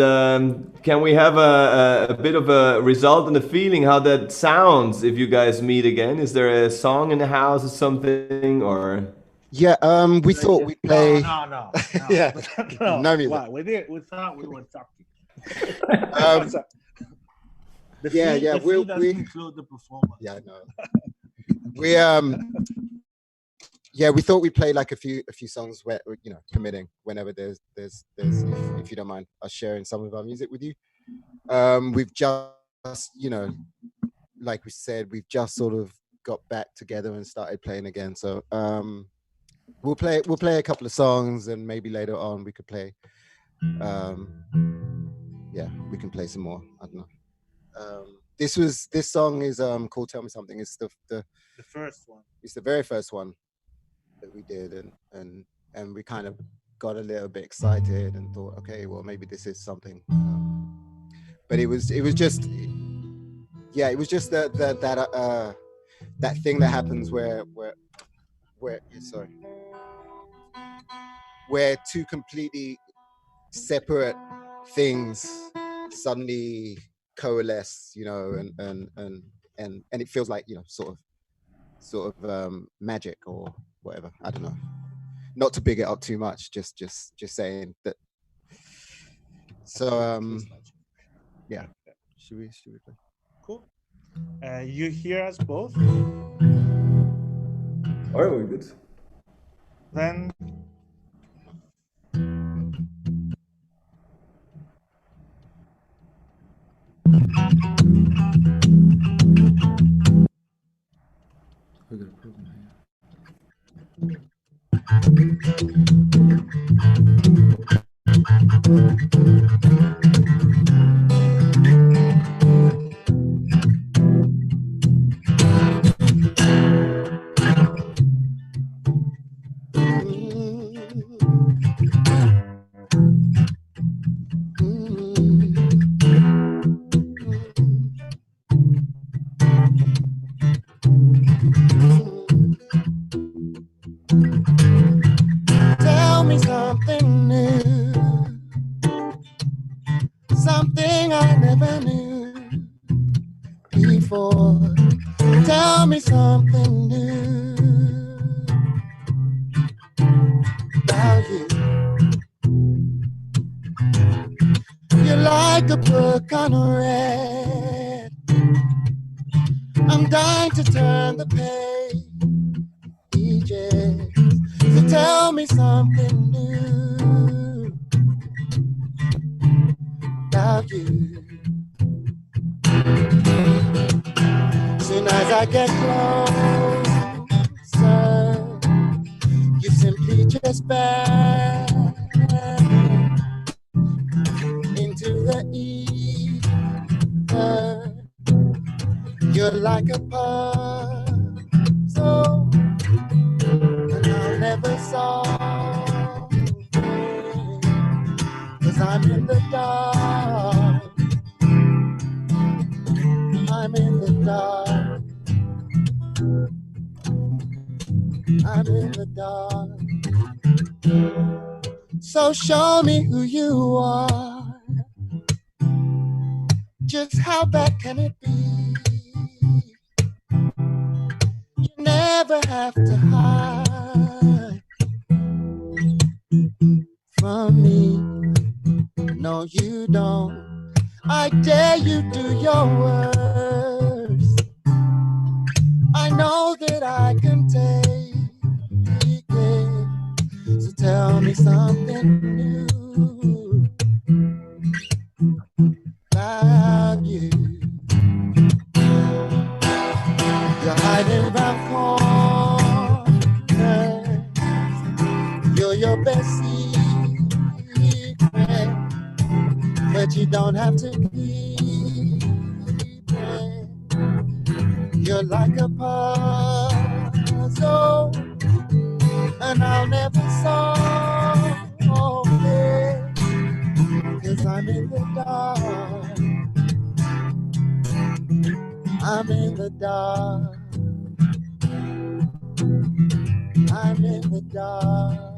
can we have a bit of a result and a feeling how that sounds if you guys meet again? Is there a song in the house or something, or? Yeah, we thought we'd play. No. Yeah, no music. Wow, we thought we were talking. The fee doesn't include the performance. Yeah, no. We thought we'd play like a few songs where, you know, committing whenever there's if you don't mind us sharing some of our music with you. We've just, you know, like we said, we've just sort of got back together and started playing again. So we'll play a couple of songs, and maybe later on we could play we can play some more. I don't know. This song is called Tell Me Something. It's the first one. It's the very first one that we did, and we kind of got a little bit excited and thought, okay, well, maybe this is something. But it was just that thing that happens where two completely separate things suddenly coalesce, you know, and it feels like, you know, sort of magic or whatever. I don't know. Not to big it up too much. Just saying that. So yeah. Should we play? Cool. You hear us both? All right, we're good. Then. We got a problem here. Tell me something new, something I never knew before. Tell me something new about you. You're like a book on red. I'm dying to turn the pages. So tell me something new about you. Soon as I get closer, you simply just back. like a puzzle, and I'll never solve it, 'cause I'm in the dark. I'm in the dark. I'm in the dark. So show me who you are. Just how bad can it be? You never have to hide from me. No, you don't. I dare you do your worst. I know that I can take it. So tell me something new about you. You're hiding around corners. You're your best secret, but you don't have to keep it. You're like a puzzle, and I'll never solve it, 'cause I'm in the dark. I'm in the dark. I'm in the dark.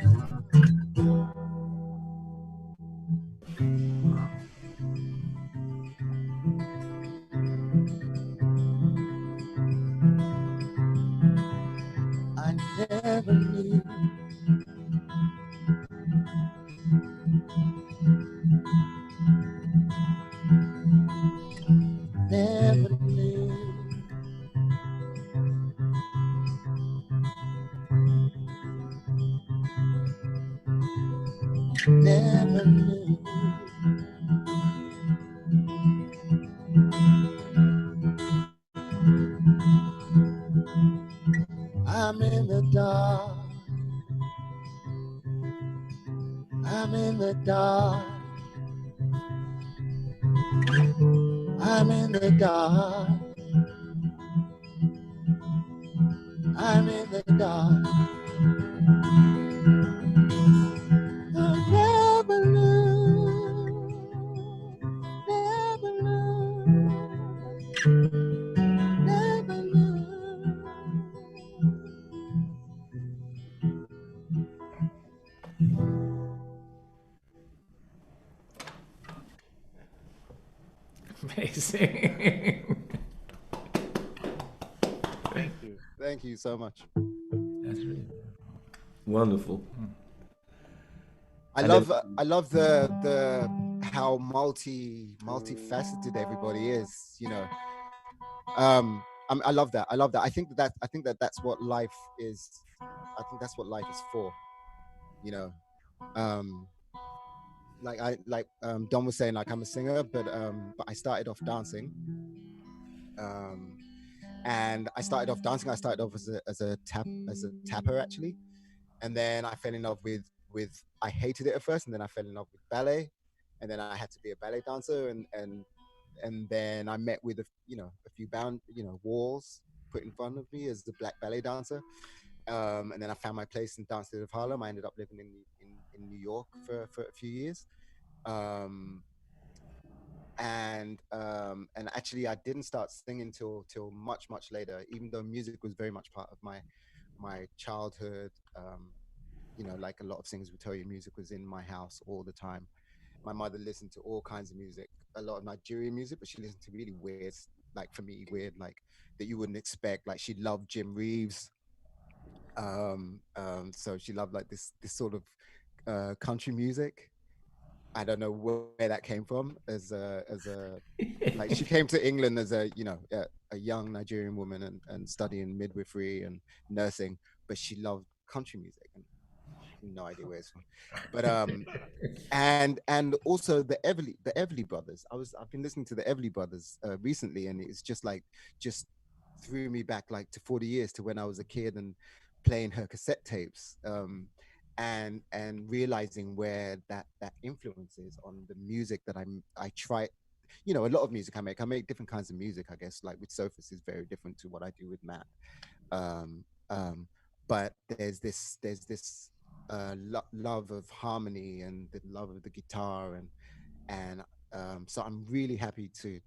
I never knew. Never knew. Never knew. I'm in the dark. I'm in the dark. I'm in the dark. I'm in the dark. I never knew. Never knew. Never knew. Amazing. Thank you. Thank you so much. That's really Wonderful. I love the how multifaceted everybody is, you know. I love that. I love that. I think that's what life is. I think that's what life is for, you know. Like Don was saying, like I'm a singer, but I started off dancing. And I started off dancing. I started off as a tapper actually, and then I fell in love with I hated it at first, and then I fell in love with ballet, and then I had to be a ballet dancer, and then I met with a few walls put in front of me as the black ballet dancer, and then I found my place in Dance Theatre of Harlem. I ended up living in New York for a few years. And actually I didn't start singing till much later, even though music was very much part of my childhood. Like a lot of singers will tell you, music was in my house all the time. My mother listened to all kinds of music, a lot of Nigerian music, but she listened to really weird, like for me, weird, like that you wouldn't expect. Like she loved Jim Reeves. So she loved like this sort of country music. I don't know where that came from. As a like she came to England as a young Nigerian woman and studying midwifery and nursing, but she loved country music, and no idea where it's from. But and also the Everly Brothers. I've been listening to the Everly Brothers recently, and it's just threw me back like to 40 years to when I was a kid and playing her cassette tapes. And realizing where that influence is on the music that I try. you know, a lot of music I make different kinds of music, I guess. Like with Sophus is very different to what I do with Matt. But there's this love of harmony and the love of the guitar, and so I'm really happy to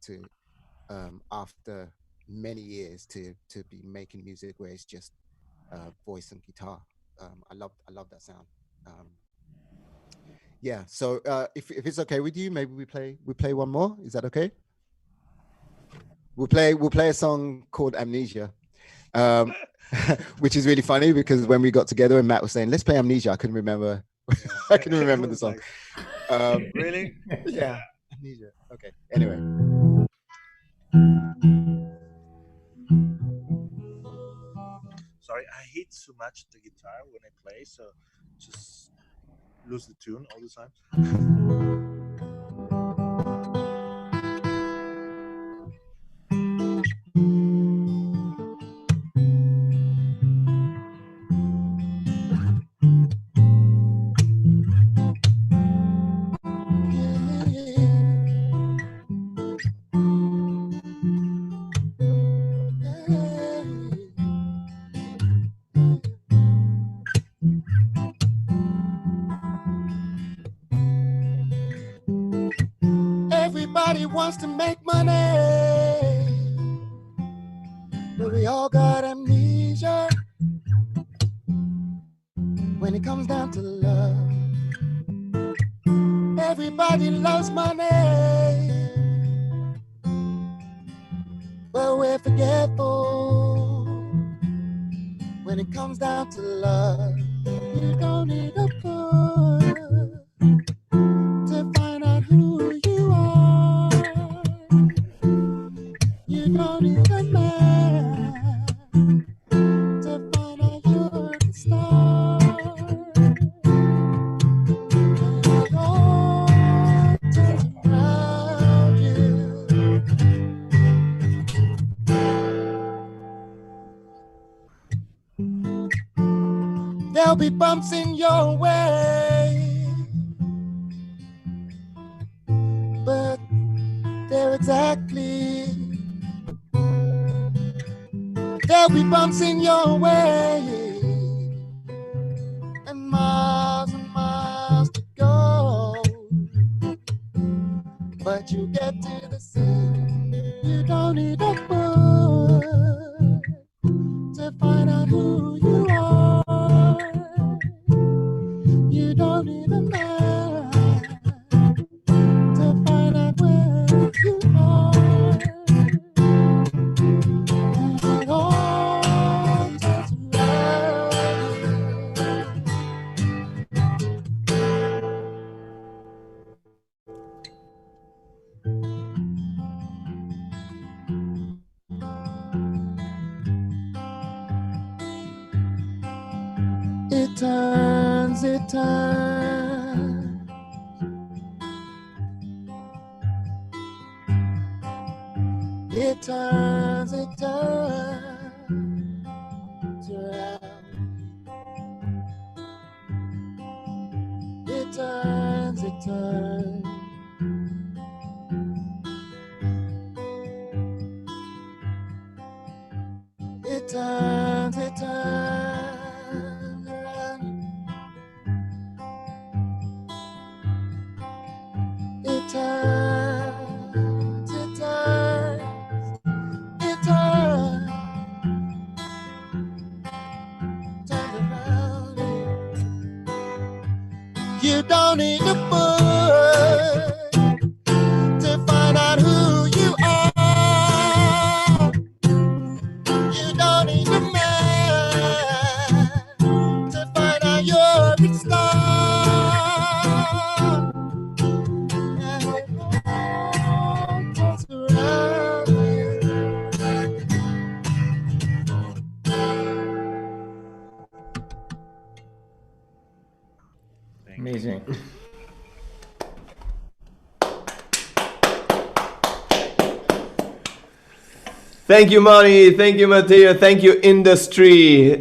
after many years to be making music where it's just voice and guitar. I love that sound. Yeah, so if it's okay with you, maybe we play one more. Is that okay? We'll play a song called Amnesia, which is really funny because when we got together and Matt was saying, let's play Amnesia, I couldn't remember. I couldn't remember the song. Really? Yeah, Amnesia. Okay. Anyway. Sorry, I hate so much the guitar when I play, so just lose the tune all the time. Everybody wants to make money, but we all got amnesia when it comes down to love. Everybody loves money, but we're forgetful when it comes down to love. You don't need a book to find out who you are. You don't need a man to find out you're the star. And it all turns around you. There'll be bumps in your way, but they're exactly. There'll be bumps in your way, and miles to go. But you get to the sea, you don't need a book to find out who you are. You don't need a man to find out where you are. And it all turns around you. It turns. It turns around. It turns. It turns. Around. It turns. It turns. It turns. Turns around. You don't need a book to find out who you are. You don't need a man to find out you're a star. And it all turns around you. Amazing. Thank you, Mani. Thank you, Mattia. Thank you, industry.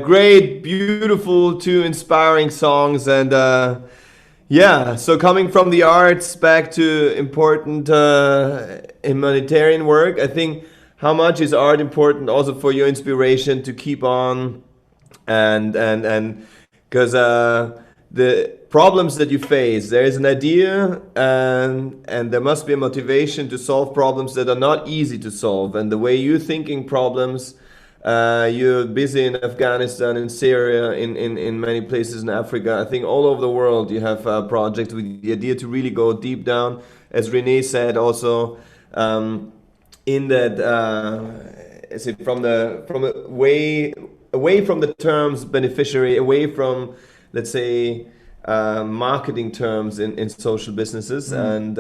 Great, beautiful, two inspiring songs. And Yeah, so coming from the arts back to important humanitarian work, I think how much is art important also for your inspiration to keep on and because the problems that you face, there is an idea and there must be a motivation to solve problems that are not easy to solve, and the way you're thinking problems. You're busy in Afghanistan, in Syria, in many places in Africa. I think all over the world you have projects with the idea to really go deep down. As Renee said, also in that is it from away from the terms beneficiary, away from, let's say, marketing terms in social businesses, and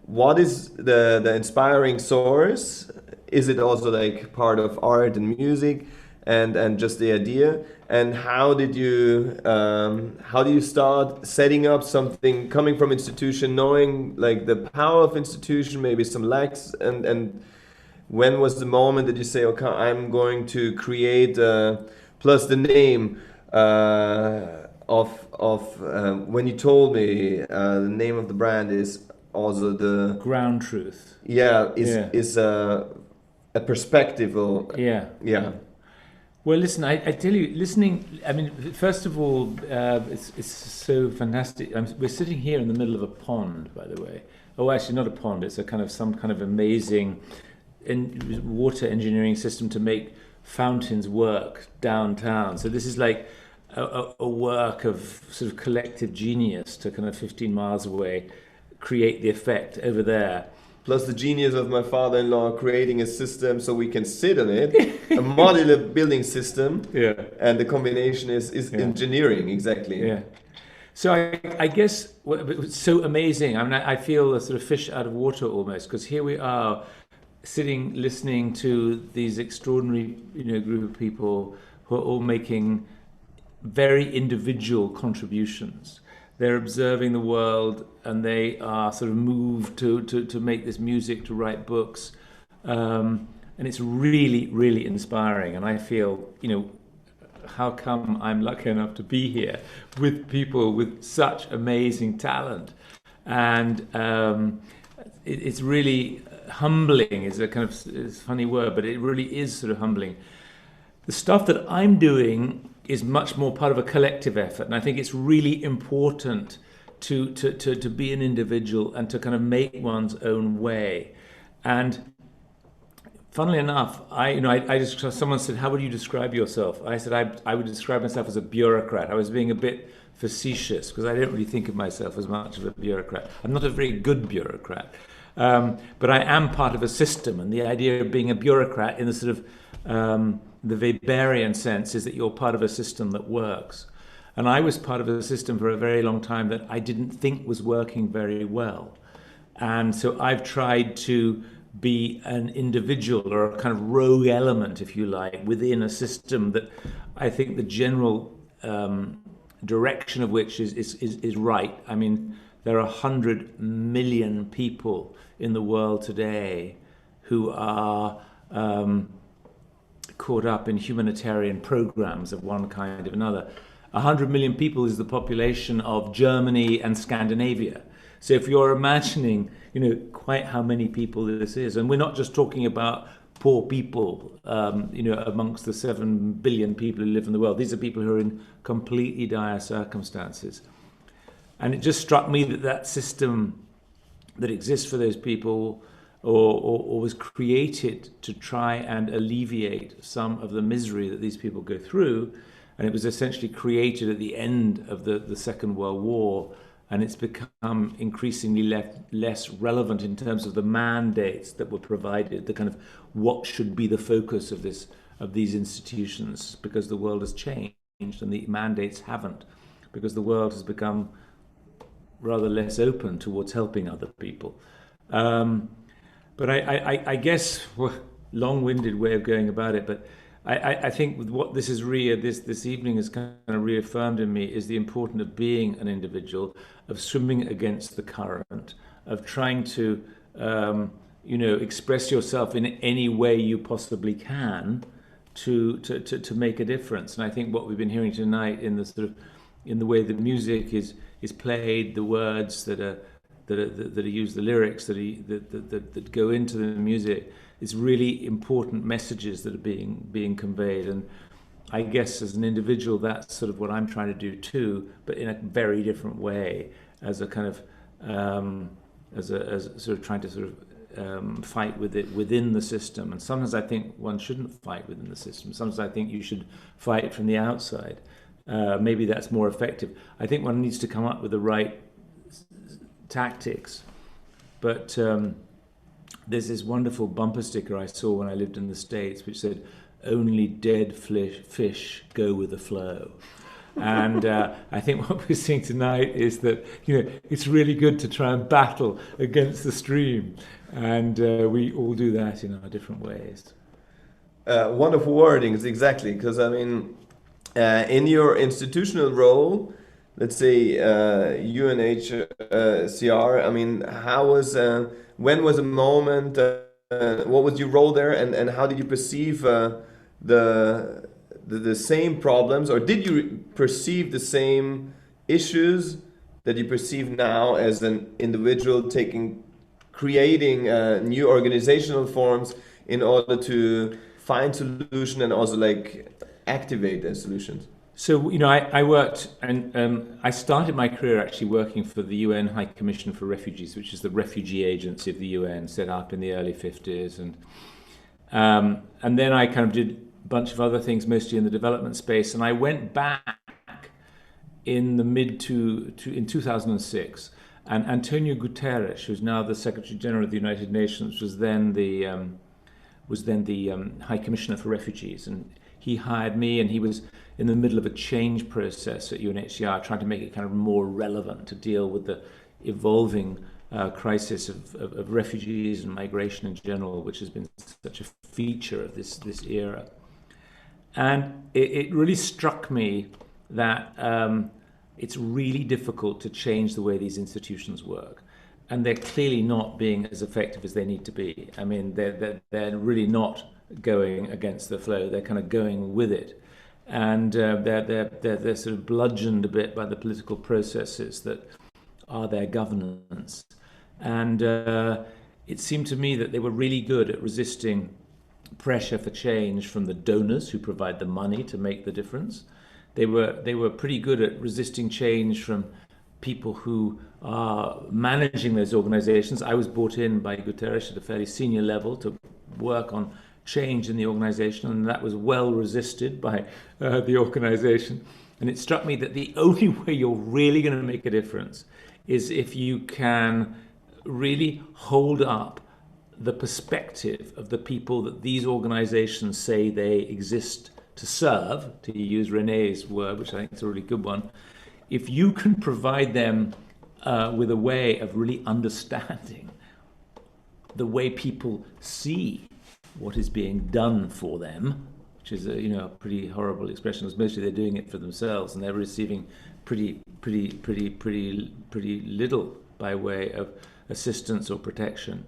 what is the inspiring source? Is it also like part of art and music, and just the idea? And how do you start setting up something coming from institution, knowing like the power of institution, maybe some lacks, and when was the moment that you say, okay, I'm going to create plus the name of when you told me the name of the brand is also the Ground truth. Yeah, is a perspective or yeah. Well, listen, I tell you, listening. I mean, first of all, it's so fantastic. We're sitting here in the middle of a pond, by the way. Oh, actually, not a pond. It's a kind of some kind of amazing water engineering system to make fountains work downtown. So this is like a work of sort of collective genius to kind of 15 miles away create the effect over there. Plus the genius of my father-in-law creating a system so we can sit on it, a modular building system. Yeah. And the combination is engineering, exactly. Yeah. So I guess it's so amazing. I mean, I feel a sort of fish out of water almost, because here we are sitting, listening to these extraordinary, group of people who are all making very individual contributions. They're observing the world, and they are sort of moved to make this music, to write books, and it's really, really inspiring. And I feel, how come I'm lucky enough to be here with people with such amazing talent? And it's really humbling. Is a kind of it's a funny word, but it really is sort of humbling. The stuff that I'm doing is much more part of a collective effort, and I think it's really important to be an individual and to kind of make one's own way. And funnily enough, I just, someone said, how would you describe yourself? I said I would describe myself as a bureaucrat. I was being a bit facetious because I don't really think of myself as much of a bureaucrat. I'm not a very good bureaucrat, but I am part of a system, and the idea of being a bureaucrat in the sort of the Weberian sense is that you're part of a system that works. And I was part of a system for a very long time that I didn't think was working very well. And so I've tried to be an individual or a kind of rogue element, if you like, within a system that I think the general direction of which is right. I mean, there are 100 million people in the world today who are caught up in humanitarian programs of one kind or another. 100 million people is the population of Germany and Scandinavia. So if you're imagining, quite how many people this is, and we're not just talking about poor people, amongst the 7 billion people who live in the world. These are people who are in completely dire circumstances. And it just struck me that system that exists for those people or was created to try and alleviate some of the misery that these people go through. And it was essentially created at the end of the Second World War, and it's become increasingly less relevant in terms of the mandates that were provided, the kind of what should be the focus of these institutions, because the world has changed and the mandates haven't, because the world has become rather less open towards helping other people. But I guess, long-winded way of going about it, but I think what this is this evening has kind of reaffirmed in me is the importance of being an individual, of swimming against the current, of trying to express yourself in any way you possibly can to make a difference. And I think what we've been hearing tonight in the way that music is is played, the words that are used, the lyrics that go into the music, is really important messages that are being conveyed. And I guess as an individual, that's sort of what I'm trying to do too, but in a very different way, as a kind of as sort of trying to sort of fight with it within the system. And sometimes I think one shouldn't fight within the system. Sometimes I think you should fight from the outside. Maybe that's more effective. I think one needs to come up with the right tactics. But there's this wonderful bumper sticker I saw when I lived in the States, which said, "Only dead fish go with the flow." And I think what we're seeing tonight is that, you know, it's really good to try and battle against the stream. And we all do that in our different ways. Wonderful wordings, exactly. Because, I mean, in your institutional role, let's say UNHCR, I mean, when was a moment, what was your role there, and how did you perceive the same problems, or did you perceive the same issues that you perceive now as an individual creating new organizational forms in order to find solution and also like activate the solutions? So, you know, I worked, and I started my career actually working for the UN High Commission for Refugees, which is the refugee agency of the UN, set up in the early 50s. And then I kind of did a bunch of other things, mostly in the development space. And I went back in in 2006. And Antonio Guterres, who's now the Secretary General of the United Nations, was then the High Commissioner for Refugees. And he hired me, and he was in the middle of a change process at UNHCR, trying to make it kind of more relevant to deal with the evolving crisis of refugees and migration in general, which has been such a feature of this era. And it really struck me that it's really difficult to change the way these institutions work. And they're clearly not being as effective as they need to be. I mean, they're really not going against the flow. They're kind of going with it. And they're sort of bludgeoned a bit by the political processes that are their governance. And it seemed to me that they were really good at resisting pressure for change from the donors who provide the money to make the difference. They were pretty good at resisting change from people who are managing those organizations. I was brought in by Guterres at a fairly senior level to work on change in the organization, and that was well resisted by the organization. And it struck me that the only way you're really going to make a difference is if you can really hold up the perspective of the people that these organizations say they exist to serve, to use Renee's word, which I think is a really good one. If you can provide them with a way of really understanding the way people see what is being done for them, which is a pretty horrible expression, because mostly they're doing it for themselves, and they're receiving pretty little by way of assistance or protection.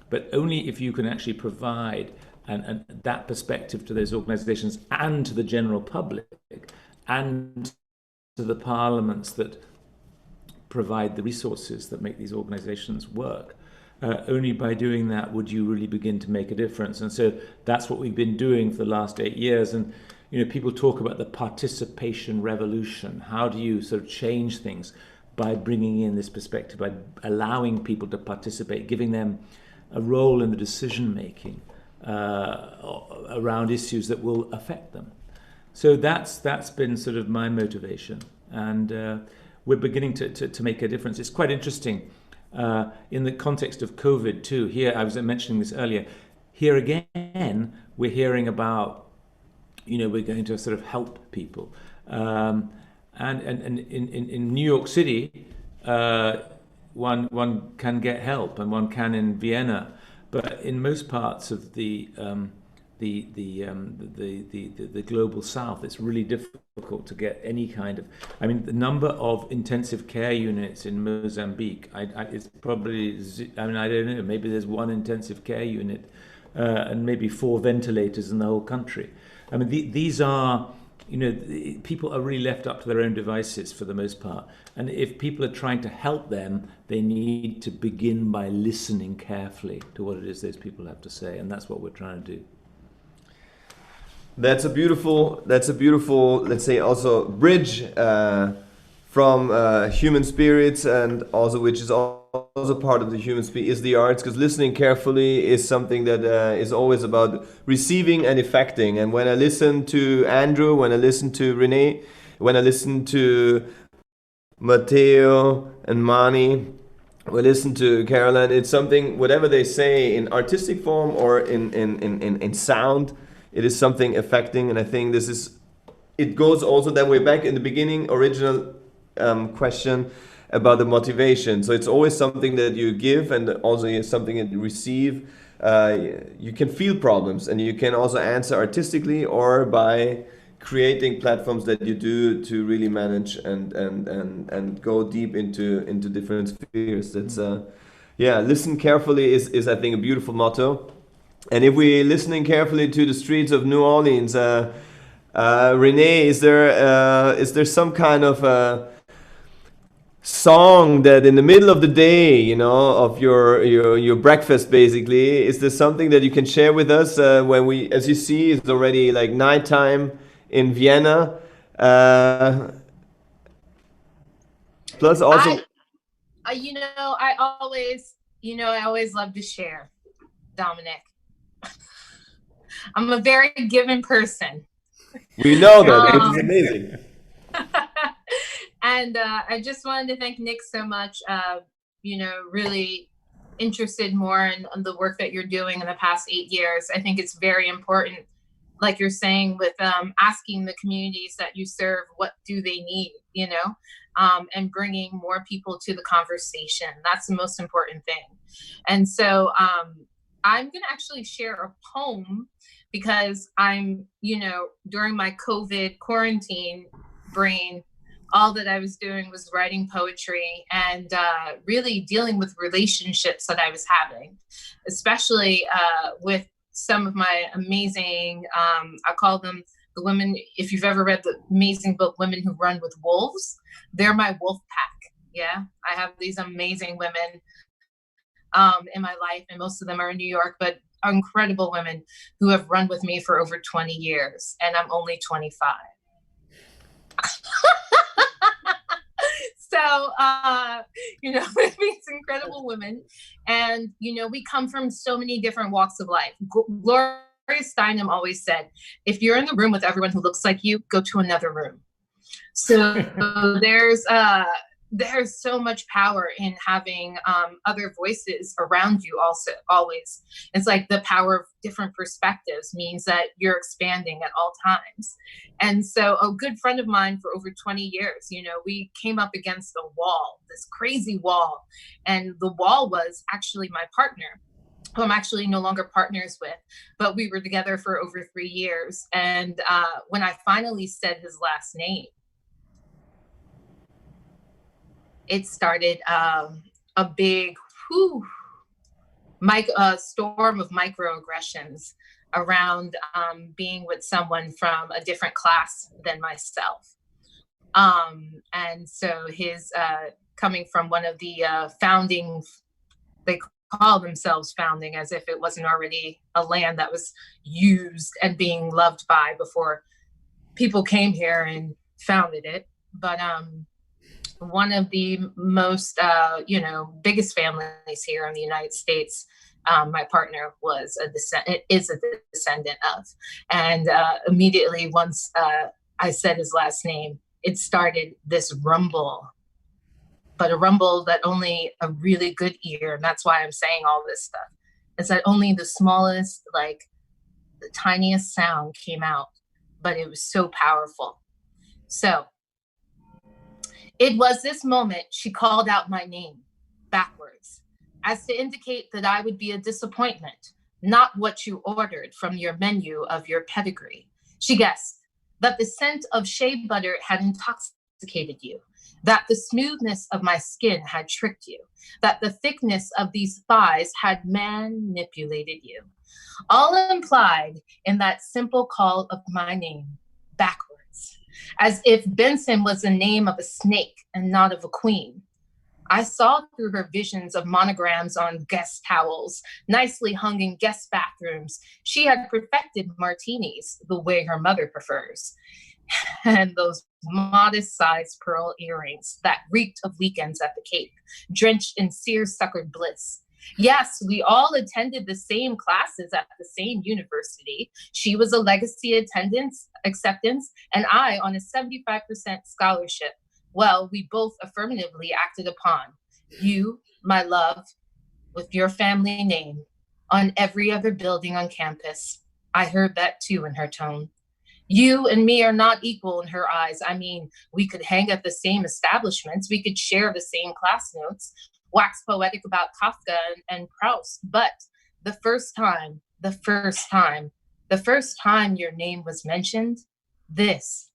But only if you can actually provide and that perspective to those organizations and to the general public and to the parliaments that provide the resources that make these organizations work. Only by doing that would you really begin to make a difference. And so that's what we've been doing for the last 8 years. And people talk about the participation revolution. How do you sort of change things? By bringing in this perspective, by allowing people to participate, giving them a role in the decision making around issues that will affect them. So that's been sort of my motivation, and we're beginning to make a difference. It's quite interesting in the context of COVID too. Here, I was mentioning this earlier. Here again, we're hearing about, we're going to sort of help people, and in New York City, one can get help, and one can in Vienna. But in most parts of the global south, it's really difficult to get any kind of. I mean, the number of intensive care units in Mozambique, it's probably. I mean, I don't know. Maybe there's one intensive care unit, and maybe 4 ventilators in the whole country. I mean, these are you know, people are really left up to their own devices for the most part. And if people are trying to help them, they need to begin by listening carefully to what it is those people have to say. And that's what we're trying to do. That's a beautiful, let's say, also bridge from human spirits, and also which is also part of the human spirit is the arts, because listening carefully is something that is always about receiving and effecting. And when I listen to Andrew, when I listen to Renee, when I listen to Matteo and Mani, we listen to Caroline, it's something, whatever they say in artistic form or in sound, it is something affecting. And I think this is, it goes also that way back in the beginning, original question about the motivation. So it's always something that you give, and also something that you receive. You can feel problems, and you can also answer artistically or by creating platforms that you do to really manage and go deep into different spheres. That's yeah, listen carefully is I think a beautiful motto. And if we're listening carefully to the streets of New Orleans, Renee, is there some kind of song that in the middle of the day, you know, of your breakfast, basically, is there something that you can share with us when we, as you see, it's already like nighttime in Vienna. Plus also, I always love to share, Dominic. I'm a very given person. We know that, which is amazing. And I just wanted to thank Nick so much. Really interested more in the work that you're doing in the past 8 years. I think it's very important, like you're saying, with asking the communities that you serve, what do they need, and bringing more people to the conversation. That's the most important thing. And so I'm going to actually share a poem, because I'm, during my COVID quarantine brain, all that I was doing was writing poetry and really dealing with relationships that I was having, especially with some of my amazing, I call them the women, if you've ever read the amazing book, Women Who Run with Wolves, they're my wolf pack. Yeah, I have these amazing women in my life, and most of them are in New York, but incredible women who have run with me for over 20 years, and I'm only 25. So, these incredible women, and, we come from so many different walks of life. Gloria Steinem always said, if you're in the room with everyone who looks like you, go to another room. So there's so much power in having other voices around you also, always. It's like the power of different perspectives means that you're expanding at all times. And so a good friend of mine for over 20 years, we came up against a wall, this crazy wall. And the wall was actually my partner, who I'm actually no longer partners with, but we were together for over 3 years. And when I finally said his last name, it started a big storm of microaggressions around being with someone from a different class than myself. And so his coming from one of the founding, they call themselves founding as if it wasn't already a land that was used and being loved by before people came here and founded it. But one of the most, biggest families here in the United States, my partner is a descendant of. And immediately once I said his last name, it started this rumble, but a rumble that only a really good ear, and that's why I'm saying all this stuff, is that only the smallest, the tiniest sound came out, but it was so powerful. So it was this moment she called out my name backwards, as to indicate that I would be a disappointment, not what you ordered from your menu of your pedigree. She guessed that the scent of shea butter had intoxicated you, that the smoothness of my skin had tricked you, that the thickness of these thighs had manipulated you. All implied in that simple call of my name backwards. as if Benson was the name of a snake and not of a queen. I saw through her visions of monograms on guest towels, nicely hung in guest bathrooms. She had perfected martinis the way her mother prefers. And those modest-sized pearl earrings that reeked of weekends at the Cape, drenched in seersuckered bliss. Yes, we all attended the same classes at the same university. She was a legacy acceptance, and I on a 75% scholarship. Well, we both affirmatively acted upon. You, my love, with your family name, on every other building on campus. I heard that too in her tone. You and me are not equal in her eyes. I mean, we could hang at the same establishments. We could share the same class notes, wax poetic about Kafka and Proust. But the first time your name was mentioned, this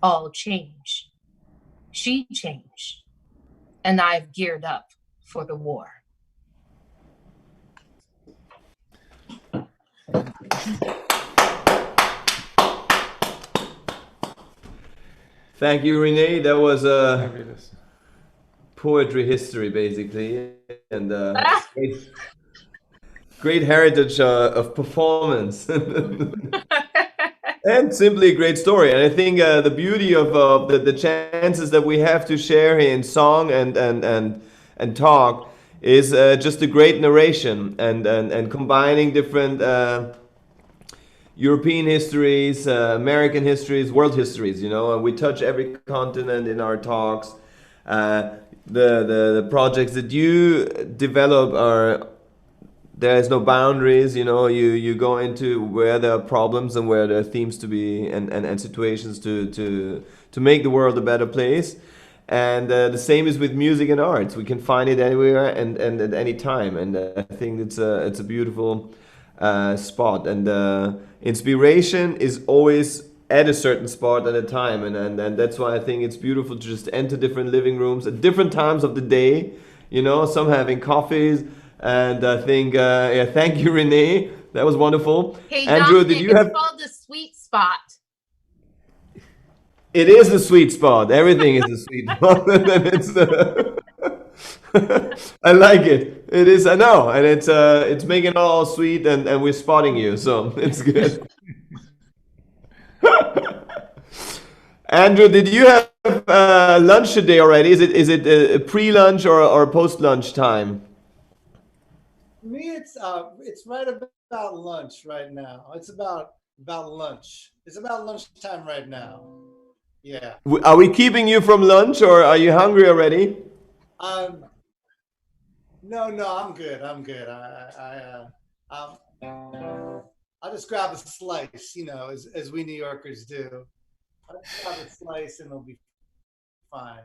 all changed. She changed, and I've geared up for the war. Thank you, Renee. That was a poetry history, basically, and great heritage of performance. And simply a great story. And I think the beauty of the chances that we have to share here in song and talk is just a great narration and combining different European histories, American histories, world histories, you know, and we touch every continent in our talks. The projects that you develop are, there is no boundaries, you know, you go into where there are problems and where there are themes to be and situations to make the world a better place. And the same is with music and arts. We can find it anywhere and at any time. And I think it's a beautiful spot. And inspiration is always at a certain spot at a time. And that's why I think it's beautiful to just enter different living rooms at different times of the day. You know, some having coffees. And I think, yeah, thank you, Renee. That was wonderful. Hey, Andrew, Dominic, did you have? It's called the sweet spot. It is the sweet spot. Everything is a sweet spot. And it's, I like it. It is. I know, and it's making it all sweet, and we're spotting you, so it's good. Andrew, did you have lunch today already? Is it a pre-lunch or post-lunch time? For me, it's right about lunch right now. It's about lunch. It's about lunchtime right now. Yeah. Are we keeping you from lunch, or are you hungry already? No, I'm good. I'll just grab a slice, you know, as we New Yorkers do. I'll just grab a slice and it'll be fine.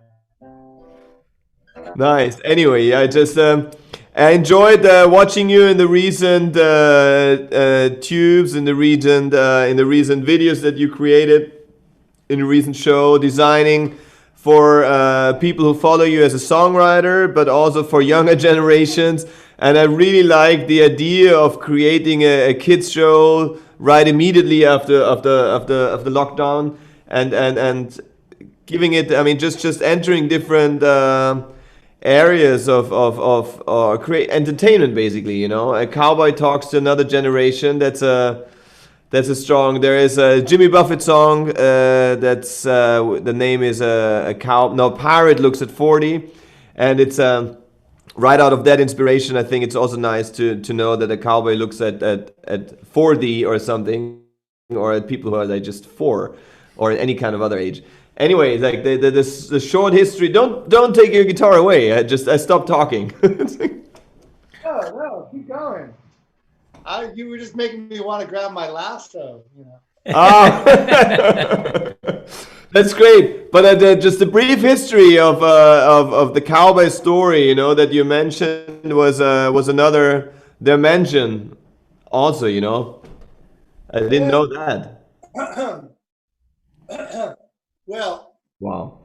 Nice. Anyway, I just I enjoyed watching you in the recent tubes, in the recent videos that you created, in the recent show, designing for people who follow you as a songwriter, but also for younger generations. And I really like the idea of creating a kids show right immediately after the lockdown, and giving it. I mean, just entering different areas of create entertainment, basically. You know, a cowboy talks to another generation. That's a strong. There is a Jimmy Buffett song. That's the name is Pirate Looks at 40, and it's right out of that inspiration. I think it's also nice to know that a cowboy looks at 40 or something, or at people who are like just 4, or any kind of other age. Anyway, like the short history. Don't take your guitar away. I stopped talking. No, keep going. You were just making me want to grab my lasso, you know. Oh, that's great. But just a brief history of the cowboy story, you know, that you mentioned was another dimension, also, you know. I didn't know that. Well, wow.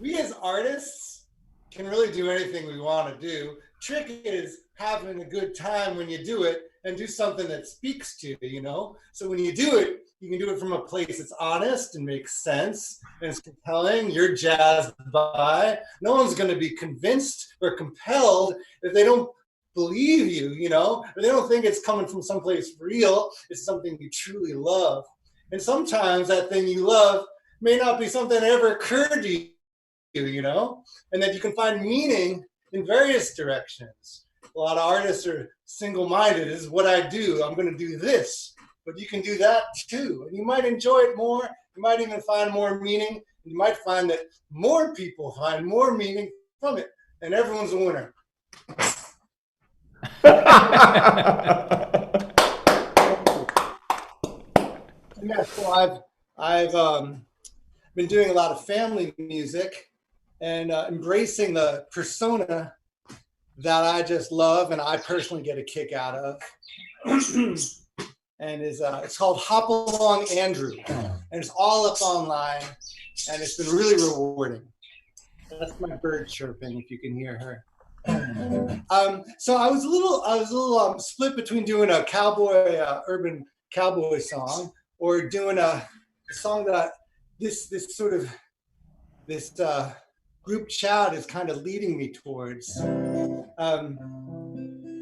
We as artists can really do anything we want to do. Trick is having a good time when you do it, and do something that speaks to you, you know? So when you do it, You can do it from a place that's honest and makes sense and it's compelling. You're jazzed by. No one's going to be convinced or compelled if they don't believe you, you know, or they don't think it's coming from someplace real. It's something you truly love. And sometimes that thing you love may not be something that ever occurred to you, you know, and that you can find meaning in various directions. A lot of artists are single-minded. This is what I do. I'm going to do this. But you can do that too. And you might enjoy it more. You might even find more meaning. You might find that more people find more meaning from it. And everyone's a winner. Yeah, so I've been doing a lot of family music and embracing the persona that I just love and I personally get a kick out of. And it's called Hop Along Andrew, and it's all up online, and it's been really rewarding. That's my bird chirping, if you can hear her. So I was a little split between doing a cowboy, urban cowboy song, or doing a song that this group chat is kind of leading me towards.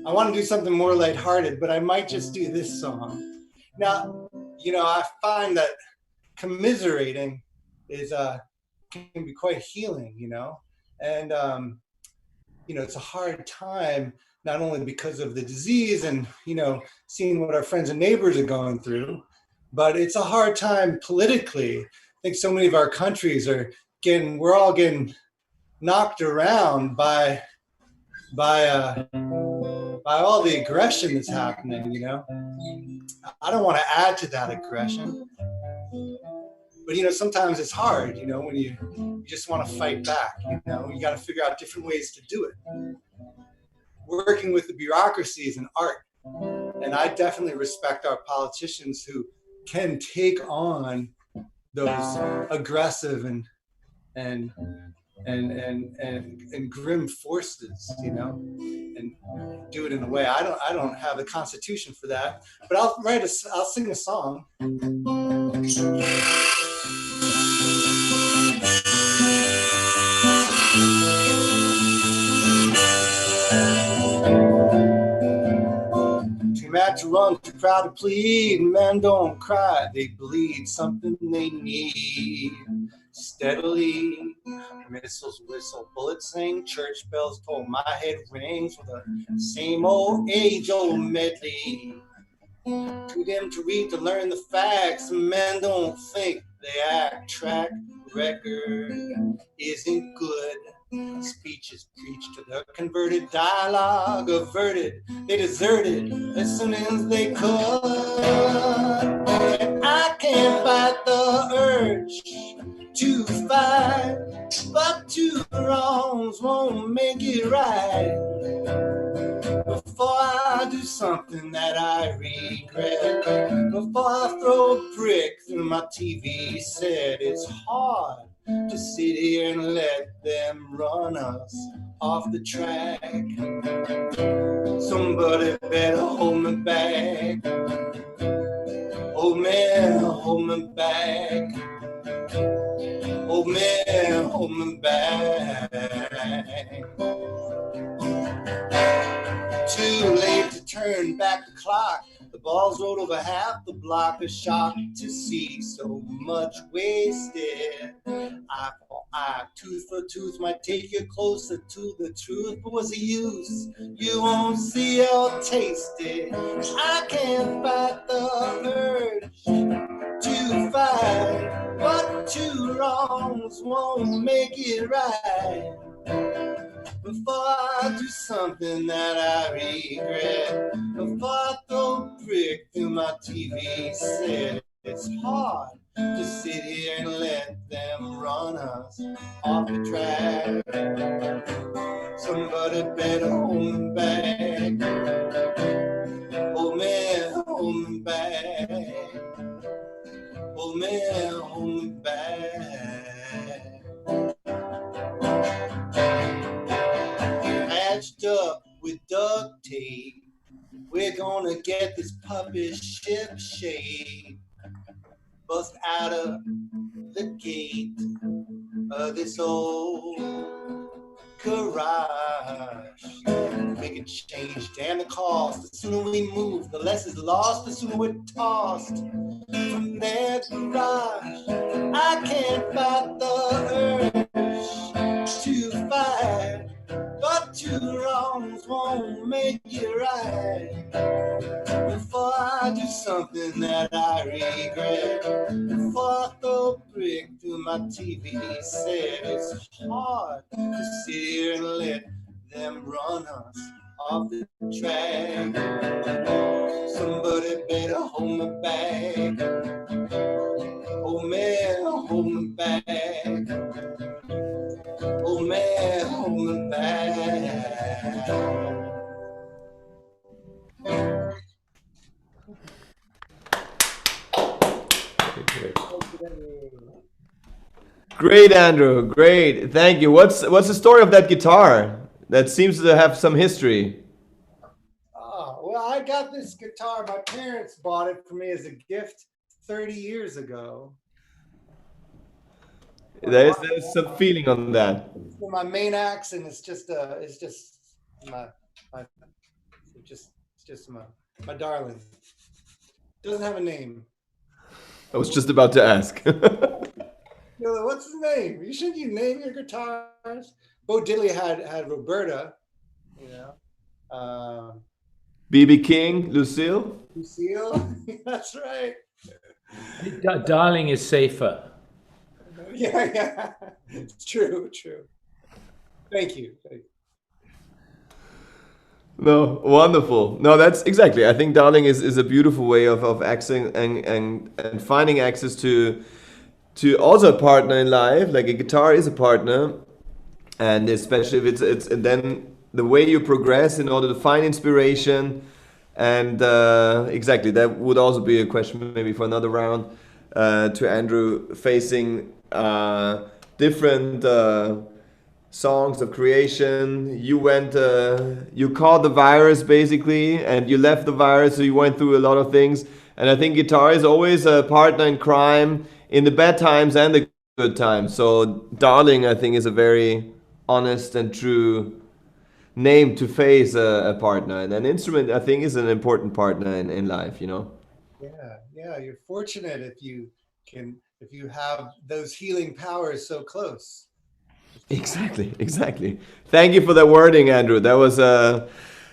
I want to do something more lighthearted, but I might just do this song. Now, you know, I find that commiserating is can be quite healing, you know, and you know, it's a hard time not only because of the disease and, you know, seeing what our friends and neighbors are going through, but it's a hard time politically. I think so many of our countries we're all getting knocked around by all the aggression that's happening, you know. I don't want to add to that aggression, but you know, sometimes it's hard, you know, when you just want to fight back, you know, you got to figure out different ways to do it. Working with the bureaucracy is an art, and I definitely respect our politicians who can take on those aggressive and grim forces, you know, and do it in a way. I don't have the constitution for that, but I'll sing a song. Too mad to run, too proud to plead. Men don't cry, they bleed something they need. Steadily, missiles whistle, bullets sing, church bells toll, my head rings with the same old age-old medley. Too dim to read, to learn the facts, men don't think, they act. Track record isn't good. Speeches preached to the converted, dialogue averted. They deserted as soon as they could. And I can't fight the urge to fight, but two wrongs won't make it right. Before I do something that I regret, before I throw a brick through my TV set, it's hard to sit here and let them run us off the track. Somebody better hold me back. Oh man, hold me back. Oh man, hold me back. Too late to turn back the clock. The ball's rolled over half the block. A shock to see so much wasted. Eye for eye, tooth for tooth might take you closer to the truth. But what's the use? You won't see or taste it. I can't fight the urge to fight, but two wrongs won't make it right. Before I do something that I regret, before I throw a brick through my TV set, it's hard to sit here and let them run us off the track. Somebody better hold me back. Oh man, hold me back. Oh man, hold me back. Patched up with duct tape, we're gonna get this puppet ship shape. bust out of the gate of this old garage. Make a change, damn the cost. The sooner we move, the less is lost. The sooner we're tossed from their garage. I can't fight the urge to fight, but two wrongs won't make it right. Before I do something that I regret, before I throw a brick through my TV set, it's hard to sit here and let them run us off the track. Somebody better hold me back. Oh man, hold me back. Oh man, hold me back. Great, Andrew. Great. Thank you. What's the story of that guitar? That seems to have some history. Oh, well, I got this guitar. My parents bought it for me as a gift 30 years ago. There's some feeling on that. It's for my main axe, and it's just my darling. Doesn't have a name. I was just about to ask. What's his name? You name your guitars. Bo Diddley had Roberta, you know. BB King, Lucille. Lucille, that's right. Darling is safer. Yeah. It's true. Thank you. No, wonderful. No, that's exactly. I think Darling is a beautiful way of accessing and finding access to also a partner in life. Like a guitar is a partner, and especially if it's and then the way you progress in order to find inspiration, and exactly that would also be a question maybe for another round to Andrew, facing different songs of creation. You went, you caught the virus basically, and you left the virus, so you went through a lot of things. And I think guitar is always a partner in crime in the bad times and the good times. So Darling, I think, is a very honest and true name to face a partner. And an instrument, I think, is an important partner in life, you know? Yeah, you're fortunate if you have those healing powers so close. Exactly. Thank you for that wording, Andrew. That was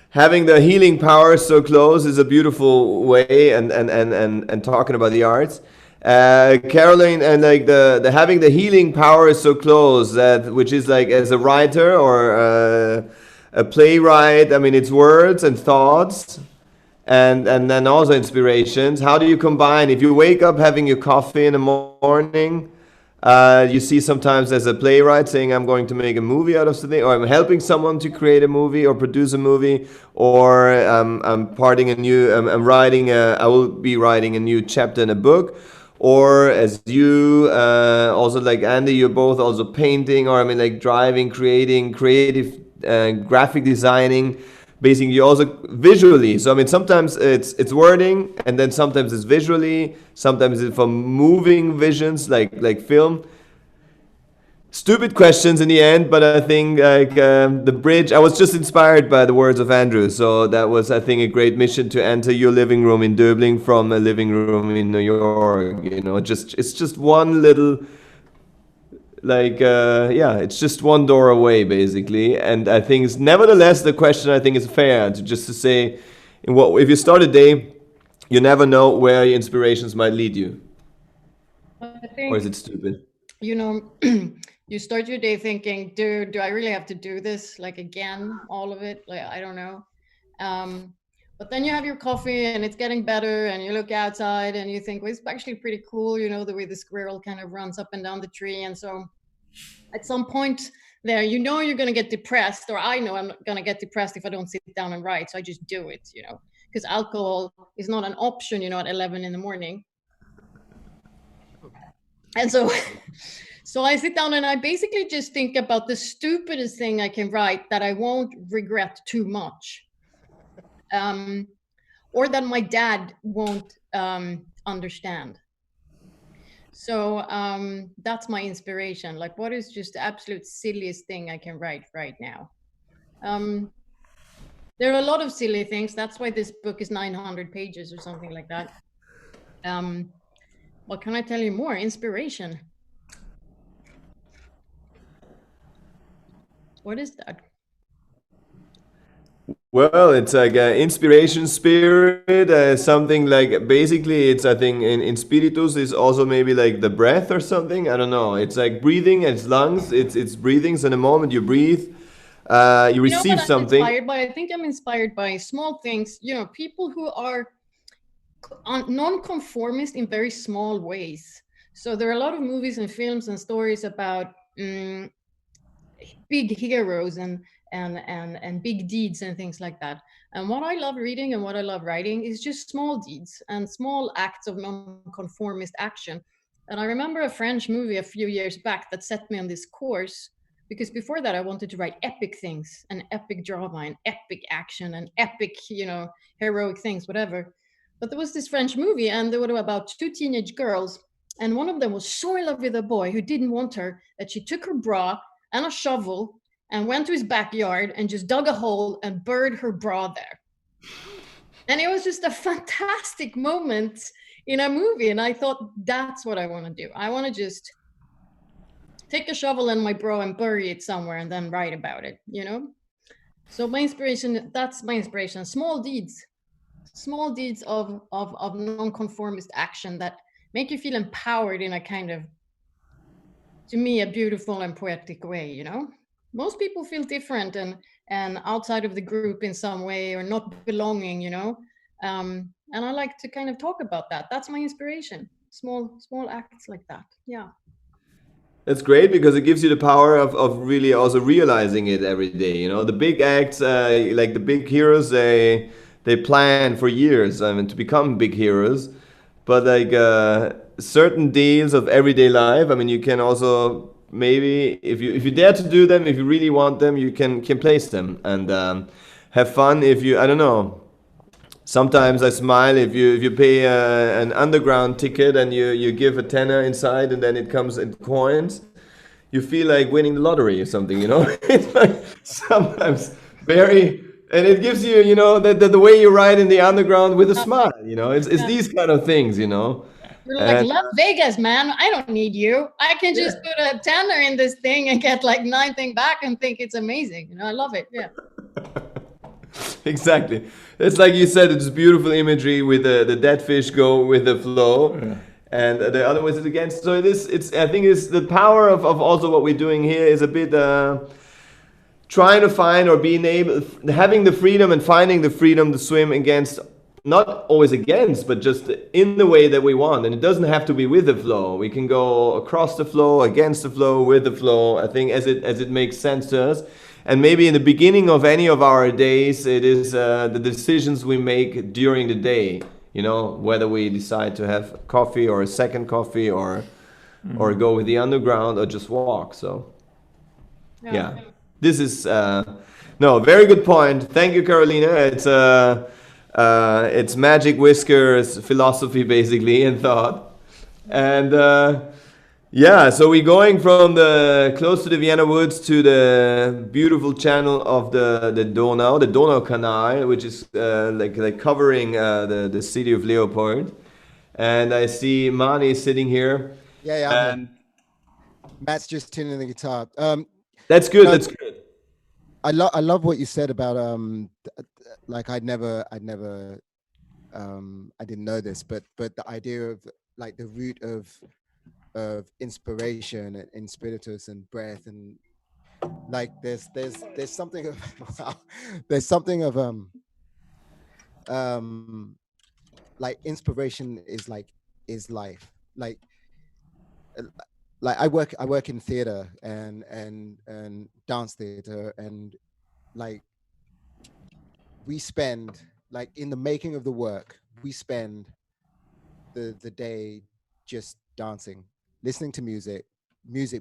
having the healing power so close is a beautiful way, and talking about the arts. Caroline, and like the having the healing power so close, that which is like as a writer or a playwright. I mean, it's words and thoughts, and then also inspirations. How do you combine? If you wake up having your coffee in the morning, you see sometimes as a playwright saying, I'm going to make a movie out of something, or I'm helping someone to create a movie or produce a movie, or I'm writing I will be writing a new chapter in a book. Or as you, also like Andy, you're both also painting, or I mean like driving, creating, creative, graphic designing. Basically, you also visually. So I mean, sometimes it's wording, and then sometimes it's visually. Sometimes it's from moving visions, like film. Stupid questions in the end, but I think like the bridge. I was just inspired by the words of Andrew, so that was, I think, a great mission to enter your living room in Döbling from a living room in New York. You know, it's just one little. It's just one door away basically, and I think it's nevertheless the question I think is fair to say, if you start a day, you never know where your inspirations might lead you. I think, or is it stupid? You know, you start your day thinking, do I really have to do this like again, all of it? Like, I don't know. But then you have your coffee and it's getting better, and you look outside and you think, well, it's actually pretty cool, you know, the way the squirrel kind of runs up and down the tree. And so at some point there, you know, you're going to get depressed, or I know I'm going to get depressed if I don't sit down and write. So I just do it, you know, because alcohol is not an option, you know, at 11 in the morning. And so I sit down and I basically just think about the stupidest thing I can write that I won't regret too much. Or that my dad won't understand. So that's my inspiration. Like, what is just the absolute silliest thing I can write right now? There are a lot of silly things. That's why this book is 900 pages or something like that. What can I tell you more? Inspiration. What is that? Well, it's like inspiration, spirit, something like basically it's I think in spiritus is also maybe like the breath or something. I don't know. It's like breathing, it's lungs, it's breathing. So the moment you breathe, you You know receive what I'm something. inspired by? I think I'm inspired by small things. You know, people who are non-conformist in very small ways. So there are a lot of movies and films and stories about big heroes and big deeds and things like that. And what I love reading and what I love writing is just small deeds and small acts of non-conformist action. And I remember a French movie a few years back that set me on this course, because before that I wanted to write epic things and epic drama and epic action and epic, you know, heroic things, whatever. But there was this French movie, and there were about two teenage girls, and one of them was so in love with a boy who didn't want her that she took her bra and a shovel and went to his backyard and just dug a hole and buried her bra there. And it was just a fantastic moment in a movie. And I thought, that's what I want to do. I want to just take a shovel and my bra and bury it somewhere and then write about it, you know? So my inspiration, that's my inspiration. Small deeds of non-conformist action that make you feel empowered in a kind of, to me, a beautiful and poetic way, you know? Most people feel different and outside of the group in some way, or not belonging, you know? And I like to kind of talk about that. That's my inspiration. Small acts like that. Yeah. That's great because it gives you the power of really also realizing it every day. You know, the big acts, like the big heroes, they plan for years, I mean, to become big heroes. But like certain deals of everyday life, I mean, you can also maybe if you dare to do them, if you really want them, you can place them and have fun. If you, I don't know. Sometimes I smile if you pay an underground ticket and you give a tenner inside and then it comes in coins. You feel like winning the lottery or something, you know. It's like sometimes very, and it gives you, you know, the way you ride in the underground with a smile, you know. It's these kind of things, you know. You're like, And Las Vegas, man. I don't need you. I can just put a tenner in this thing and get like 9 things back and think it's amazing. You know, I love it. Yeah. exactly. It's like you said, it's beautiful imagery with the dead fish go with the flow. Yeah. And the other one is against. So it's I think it's the power of also what we're doing here is a bit trying to find or being able, having the freedom and finding the freedom to swim against, not always against, but just in the way that we want. And it doesn't have to be with the flow. We can go across the flow, against the flow, with the flow, I think as it makes sense to us. And maybe in the beginning of any of our days, it is the decisions we make during the day. You know, whether we decide to have coffee or a second coffee or go with the underground or just walk. So, yeah. This is no, very good point. Thank you, Carolina. It's magic whiskers philosophy basically and thought. And yeah, so we're going from the close to the Vienna woods to the beautiful channel of the Donau Canal, which is like covering the city of Leopold. And I see Mani sitting here. Yeah, I'm here. Matt's just tuning the guitar. That's good. That's good. I love what you said about like I didn't know this, but the idea of like the root of inspiration and spiritus and breath, and like there's something of wow, there's something of like inspiration is life. Like I work in theater and dance theater, and like we spend, like in the making of the work, we spend the day just dancing, listening to music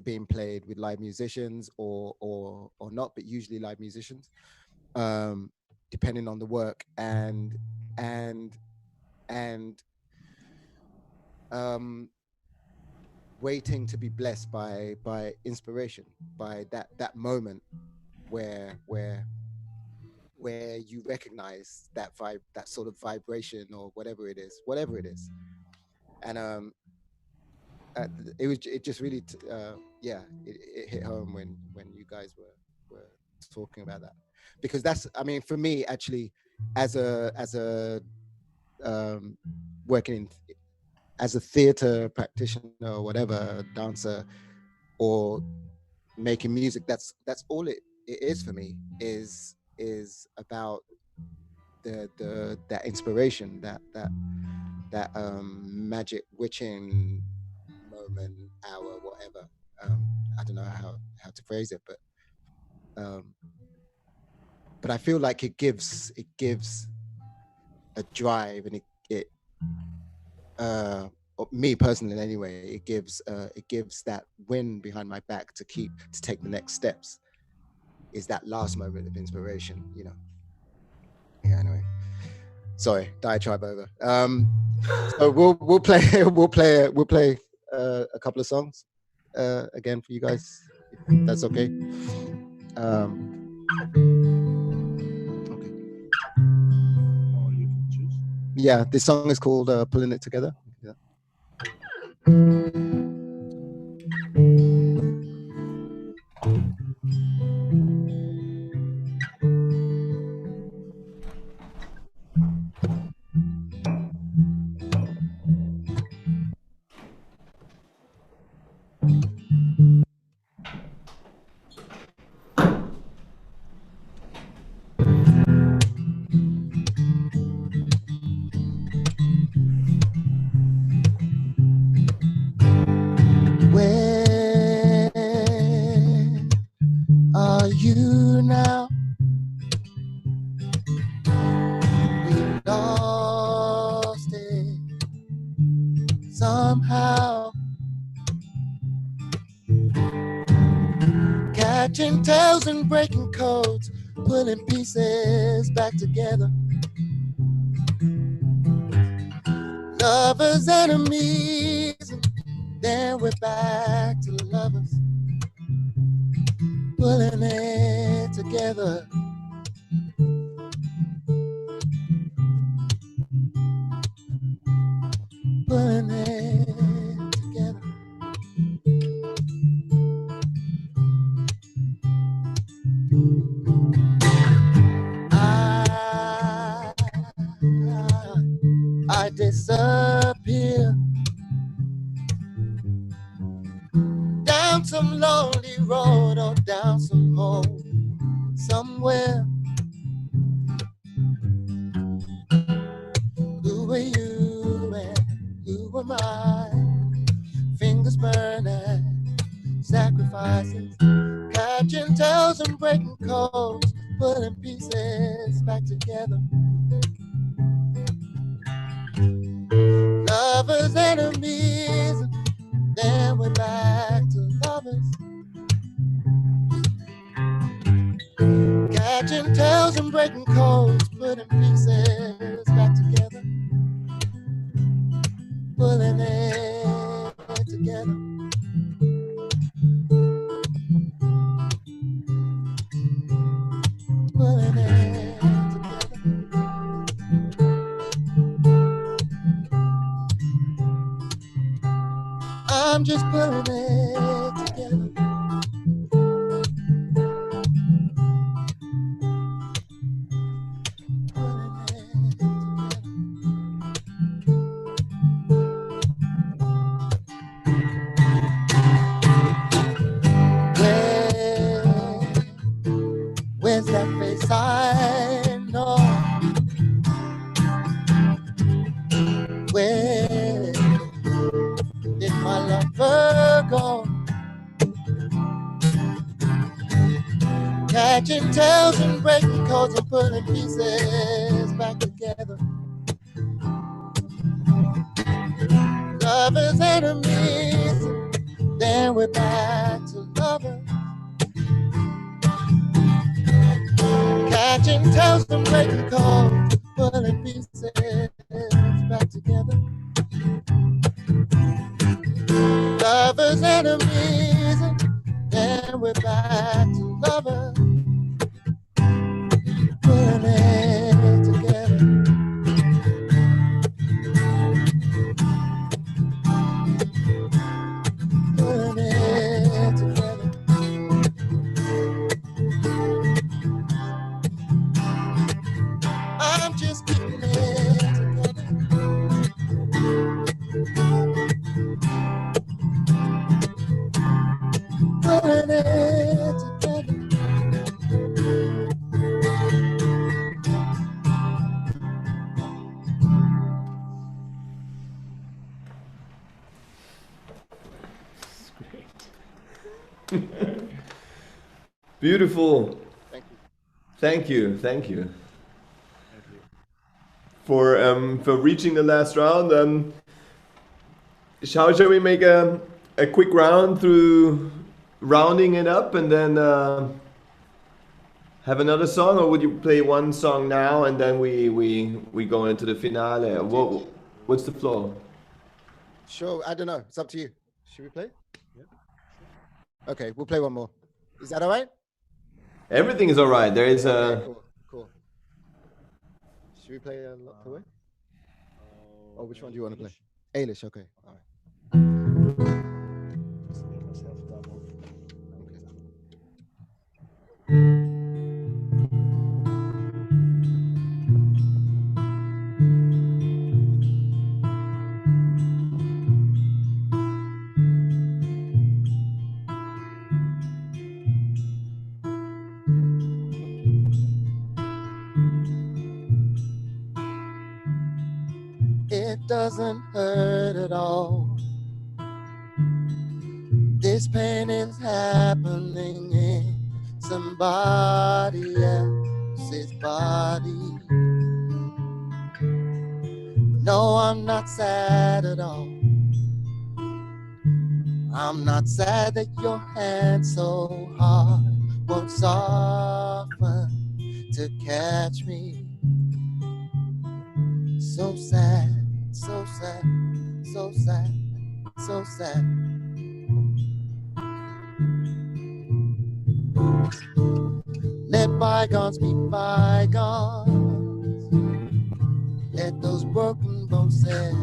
being played with live musicians or not, but usually live musicians, depending on the work, and waiting to be blessed by inspiration, by that moment where you recognize that that sort of vibration or whatever it is, and it just really yeah, it hit home when you guys were talking about that, because that's, I mean, for me actually, as a working in, as a theater practitioner or whatever, dancer, or making music, that's all it is for me, is about that inspiration, that magic witching moment, hour, whatever. I don't know how to phrase it, but I feel like it gives a drive, and it me personally anyway, it gives that wind behind my back to take the next steps, is that last moment of inspiration, you know. Yeah, anyway, sorry, diatribe over. So we'll play a couple of songs again for you guys, if that's okay. Okay. Or you can choose. Yeah, this song is called Pulling It Together. Yeah. Where are you now? We lost it somehow, catching tails and breaking codes, pulling pieces back together. Lovers, enemies, then we're back to lovers, pulling it together. Pulling it together. I disappear down some lonely road, or down some hole somewhere. Who were you and who am I? Fingers burning, sacrifices, catching tails and breaking codes, putting pieces back together. Lovers, enemies, then we're back to lovers, catching tails and breaking codes, putting pieces back together, pulling it together. Pulling it together. I'm just pulling it together. Where's that face I know? Where did my lover go? Catching tails and breaking codes and putting pieces back together. Lovers, enemies, then we're back to lovers. Catching tails and breaking codes, pulling pieces back together. lovers, enemies, then we're back to lovers. Putting it together. Putting it together. I'm just keeping it together. Putting it together. Beautiful. Thank you. Thank you. Thank you. For reaching the last round. Shall we make a quick round through rounding it up and then have another song, or would you play one song now and then we go into the finale? What's the flow? Sure, I don't know. It's up to you. Should we play? Yeah. Okay, we'll play one more. Is that all right? Everything is all right. There is a... Cool. Should we play Locked Away? Or which one do you want to play? Eilish, okay. All right. It doesn't hurt at all. This pain is happening in somebody else's body. No, I'm not sad at all. I'm not sad that your hand so hard won't soften to catch me. So sad, so sad, so sad, so sad. Let bygones be bygones. Let those broken bones set.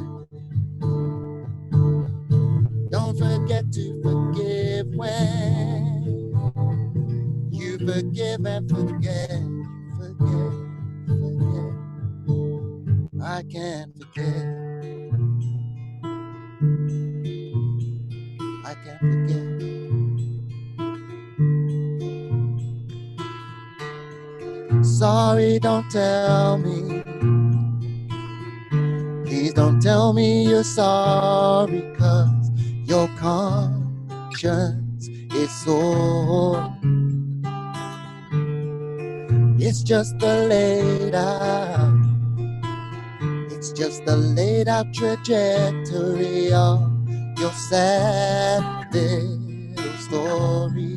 Don't forget to forgive when you forgive and forget, forget, forget. I can't forget. I can't forget. Sorry, don't tell me. Please don't tell me you're sorry, 'cause your conscience is sore. It's just a laid out. It's just a laid out trajectory of your sad little story.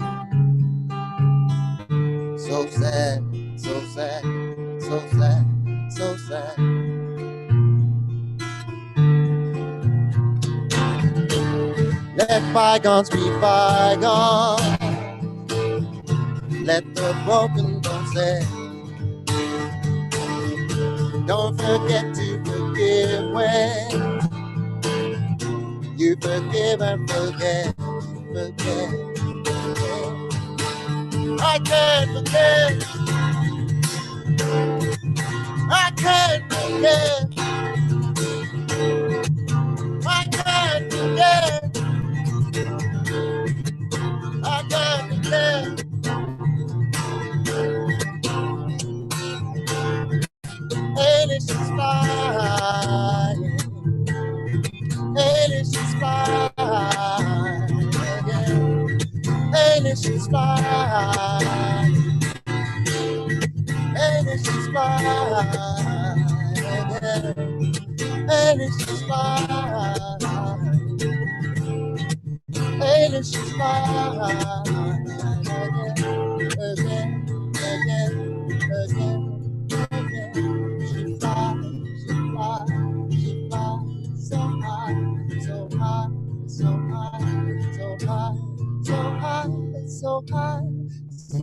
So sad, so sad, so sad, so sad. Let bygones be bygones. Let the broken bones say. Don't forget to forgive when you forgive and forget, forget, forget. I can't forget. I can't forget. I can't forget. I can't forget. Eilish is flying. Eilish is flying. Eilish is flying. Eilish is flying. Eilish is flying. Eilish is flying. Again, again, again, again. She flies, she flies, she flies so high, so high, so high.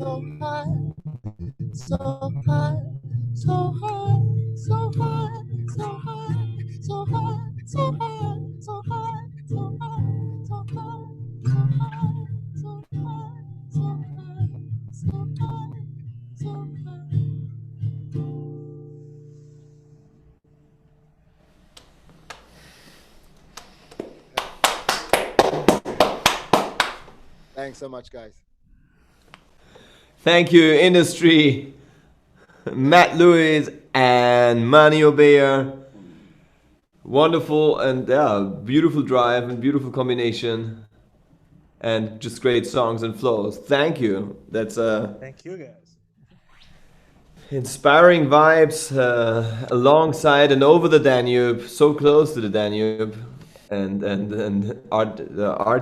so high, so high, so high, so high, so high, so high, so high, so high, so high, so high, so high, so high, so high, so high, so high. Thanks so much, guys. Thank you, industry, Matt Lewis and Mani OBEYA. Wonderful and beautiful drive and beautiful combination, and just great songs and flows. Thank you. That's Thank you, guys. inspiring vibes alongside and over the Danube, so close to the Danube, and art.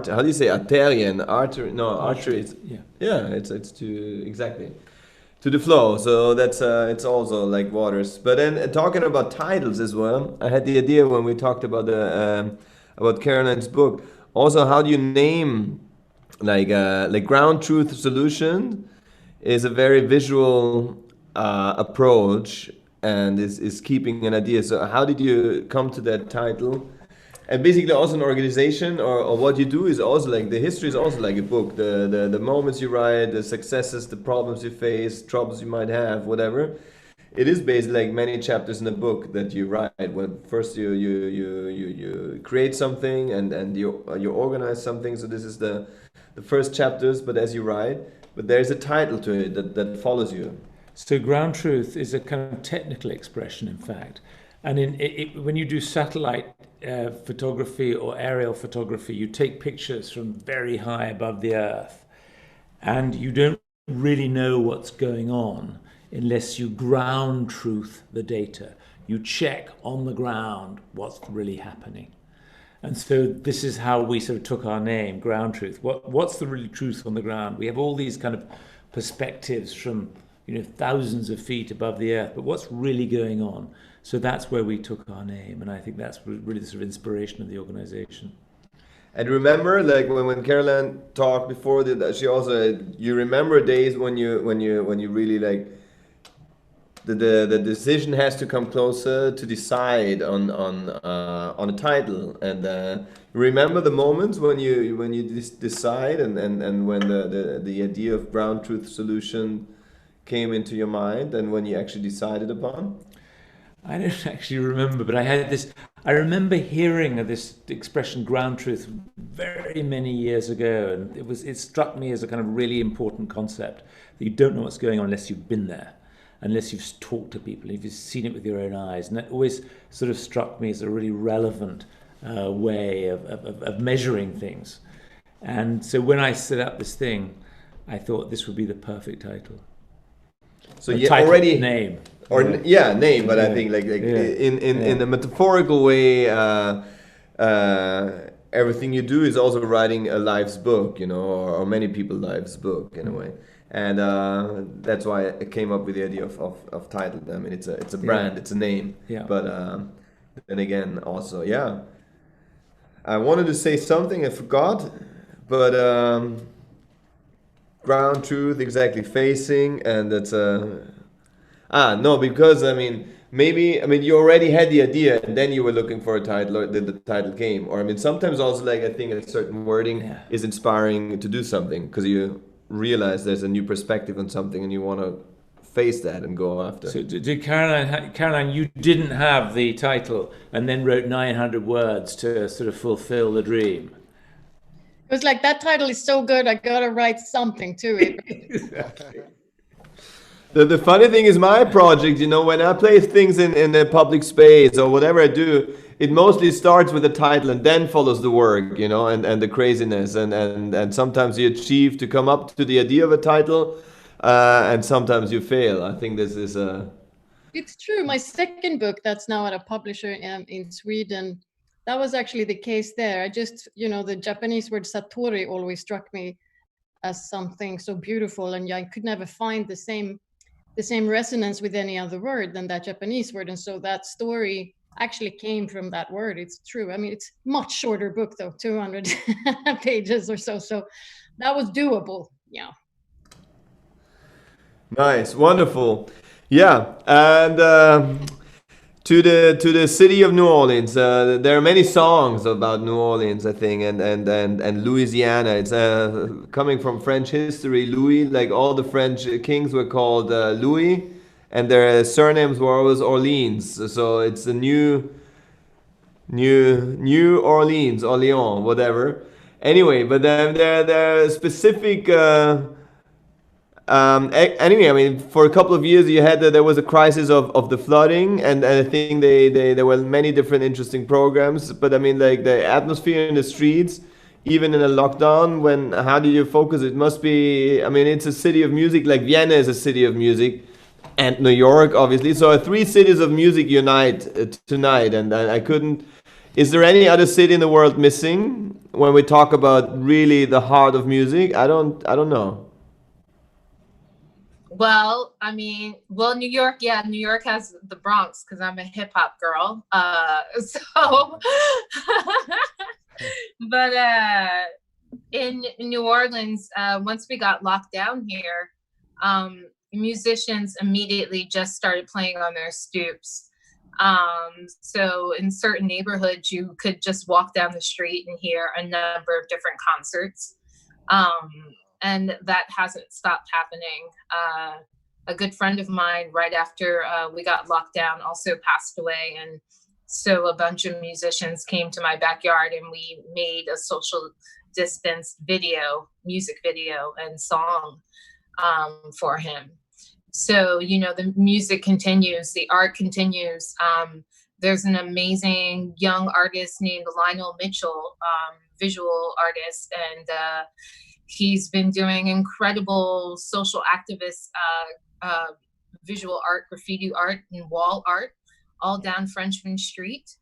How do you say arterian? Artery? No, artery. It's, yeah. It's to exactly to the flow. So that's it's also like waters. But then talking about titles as well, I had the idea when we talked about the about Caroline's book. Also, how do you name like ground truth solution is a very visual approach and is keeping an idea. So how did you come to that title? And basically also an organization or what you do is also like the history is also like a book. The moments you write, the successes, the problems you face, troubles you might have, whatever. It is basically like many chapters in a book that you write. When first you create something and you organize something. So this is the first chapters, but as you write, but there's a title to it that follows you. So ground truth is a kind of technical expression, in fact. And when you do satellite photography or aerial photography, you take pictures from very high above the earth, and you don't really know what's going on unless you ground truth the data. You check on the ground what's really happening. And so this is how we sort of took our name, ground truth. What's the really truth on the ground? We have all these kind of perspectives from thousands of feet above the earth, but what's really going on? So that's where we took our name, and I think that's really the sort of inspiration of the organization. And remember, like when Caroline talked before, that she also you remember days when you really like the decision has to come closer to decide on a title, and remember the moments when you decide and when the idea of ground truth solution came into your mind, and when you actually decided upon. I don't actually remember, but I remember hearing of this expression ground truth very many years ago, and it struck me as a kind of really important concept that you don't know what's going on unless you've been there, unless you've talked to people, if you've seen it with your own eyes. And that always sort of struck me as a really relevant way of measuring things. And so when I set up this thing, I thought this would be the perfect title. So you already name. But I think like in a metaphorical way, everything you do is also writing a life's book, or many people's lives book in a way, and that's why I came up with the idea of title. I mean, it's a brand, it's a name. Yeah. But then again, also, I wanted to say something I forgot, but ground truth, exactly, facing, and that's because maybe you already had the idea and then you were looking for a title, or the title came, or sometimes also like I think a certain wording is inspiring to do something because you realize there's a new perspective on something and you want to face that and go after. So did Caroline, you didn't have the title and then wrote 900 words to sort of fulfill the dream? It was like, that title is so good, I gotta write something to it. Exactly. The funny thing is my project, when I play things in a public space or whatever I do, it mostly starts with a title and then follows the work, and the craziness. And sometimes you achieve to come up to the idea of a title, and sometimes you fail. I think this is It's true. My second book that's now at a publisher in Sweden, that was actually the case there. I just, the Japanese word satori always struck me as something so beautiful, and I could never find the same resonance with any other word than that Japanese word. And so that story actually came from that word. It's true. I mean, it's much shorter book though, 200 pages or so. So that was doable. Yeah. Nice, wonderful. Yeah, and to the city of New Orleans. There are many songs about New Orleans, I think, and Louisiana. It's coming from French history. Louis, like all the French kings were called Louis, and their surnames were always Orleans. So it's a New Orleans, Orleans, whatever. Anyway, but then there are specific. Anyway, I mean, for a couple of years, you had there was a crisis of the flooding, and I think there were many different interesting programs. But I mean, like the atmosphere in the streets, even in a lockdown, when how do you focus? It must be. I mean, it's a city of music. Like Vienna is a city of music, and New York, obviously. So three cities of music unite tonight, and I couldn't. Is there any other city in the world missing when we talk about really the heart of music? I don't know. Well, I mean, New York, yeah, New York has the Bronx because I'm a hip hop girl. So, but in New Orleans, once we got locked down here, musicians immediately just started playing on their stoops. So in certain neighborhoods, you could just walk down the street and hear a number of different concerts. And that hasn't stopped happening. A good friend of mine, right after we got locked down, also passed away. And so a bunch of musicians came to my backyard and we made a social distance video, music video and song for him. So, you know, the music continues, the art continues. There's an amazing young artist named Lionel Mitchell, visual artist, and he's been doing incredible social activist visual art, graffiti art, and wall art all down Frenchman Street.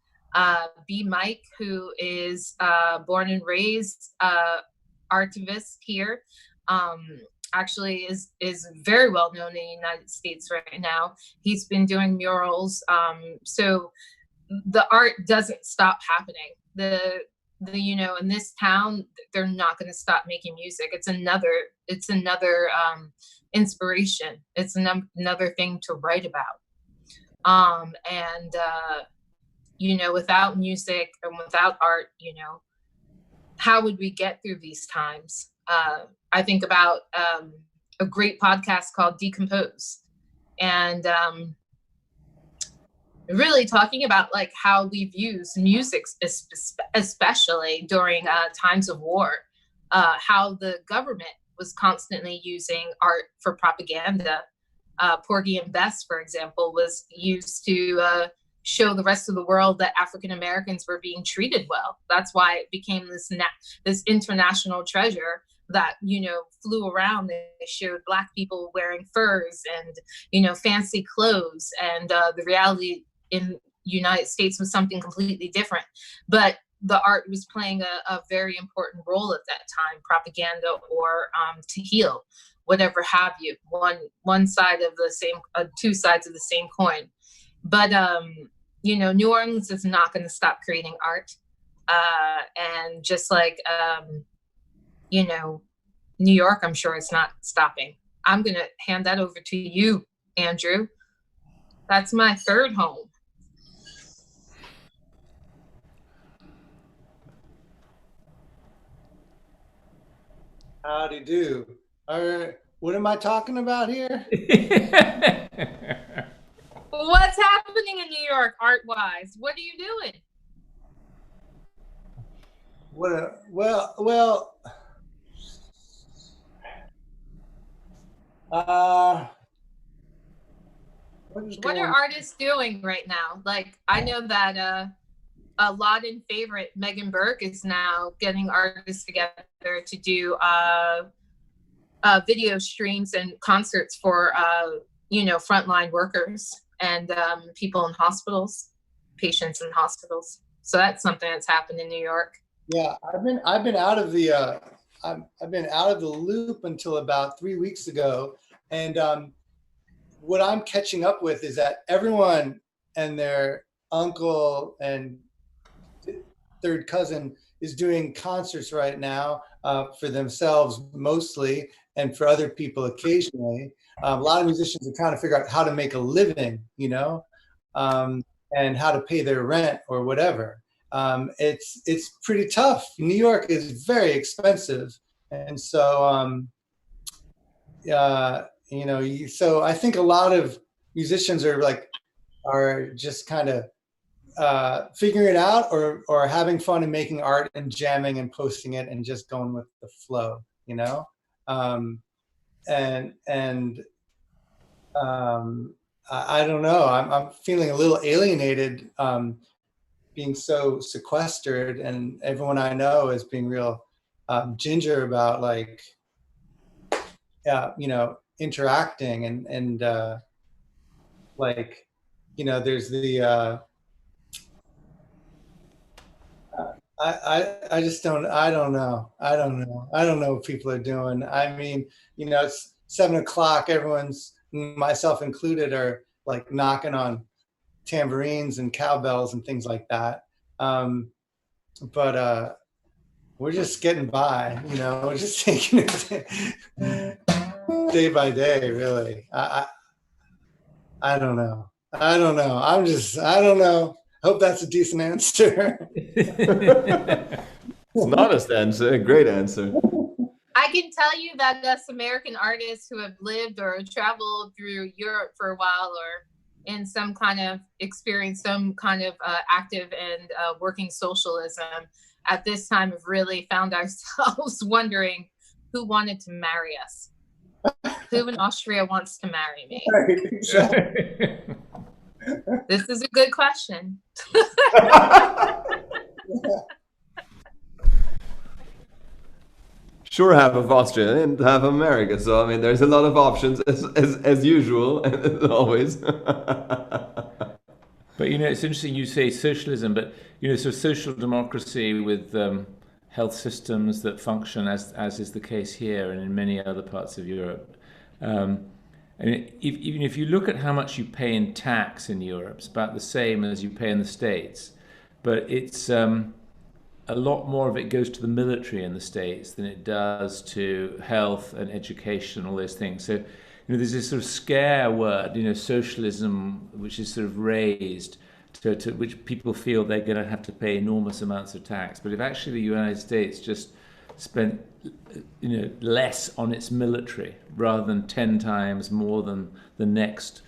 B. Mike, who is born and raised artivist here, actually is very well known in the United States right now. He's been doing murals. So the art doesn't stop happening. The you know, in this town, they're not going to stop making music. It's another inspiration. It's another thing to write about. You know, without music and without art, you know, how would we get through these times? I think about a great podcast called Decompose, and really talking about like how we've used music, especially during times of war, how the government was constantly using art for propaganda. Porgy and Bess, for example, was used to show the rest of the world that African Americans were being treated well. That's why it became this international treasure that, you know, flew around. They showed Black people wearing furs and, you know, fancy clothes, and the reality in United States was something completely different. But the art was playing a very important role at that time, propaganda or to heal, whatever have you. One side of the same, two sides of the same coin. But you know, New Orleans is not going to stop creating art, and just like you know, New York, I'm sure it's not stopping. I'm going to hand that over to you, Andrew. That's my third home. Howdy do. All right, what am I talking about here? What's happening in New York art-wise? What are you doing? Well. What are artists doing right now? Like, I know that a Laden favorite, Megan Burke, is now getting artists together to do video streams and concerts for you know, frontline workers and people in hospitals, patients in hospitals. So that's something that's happened in New York. Yeah, I've been out of the I've been out of the loop until about 3 weeks ago, and what I'm catching up with is that everyone and their uncle and third cousin is doing concerts right now for themselves mostly, and for other people occasionally. A lot of musicians are trying to figure out how to make a living, you know, and how to pay their rent or whatever. It's pretty tough. New York is very expensive, and so you know, so I think a lot of musicians are just kind of figuring it out, or having fun and making art and jamming and posting it and just going with the flow, you know. I don't know. I'm feeling a little alienated, being so sequestered, and everyone I know is being real ginger about, like, you know, interacting and like, you know, there's the I just don't know what people are doing. I mean, you know, it's 7 o'clock. Everyone's, myself included, are like knocking on tambourines and cowbells and things like that. But we're just getting by, you know. We're just taking it day by day, really. I don't know. I don't know. I don't know. Hope that's a decent answer. It's an honest answer, a great answer. I can tell you that us American artists who have lived or traveled through Europe for a while, or in some kind of experience, some kind of active and working socialism, at this time have really found ourselves wondering who wanted to marry us. Who in Austria wants to marry me? Right, exactly. This is a good question. Sure, half of Austria and half of America. So I mean, there's a lot of options as usual, as always. But you know, it's interesting you say socialism, but you know, so social democracy with health systems that function as is the case here and in many other parts of Europe. And even if you look at how much you pay in tax in Europe, it's about the same as you pay in the States, but it's a lot more of it goes to the military in the States than it does to health and education, all those things. So, you know, there's this sort of scare word, you know, socialism, which is sort of raised to which people feel they're going to have to pay enormous amounts of tax. But if actually the United States just spent, you know, less on its military rather than 10 times more than the next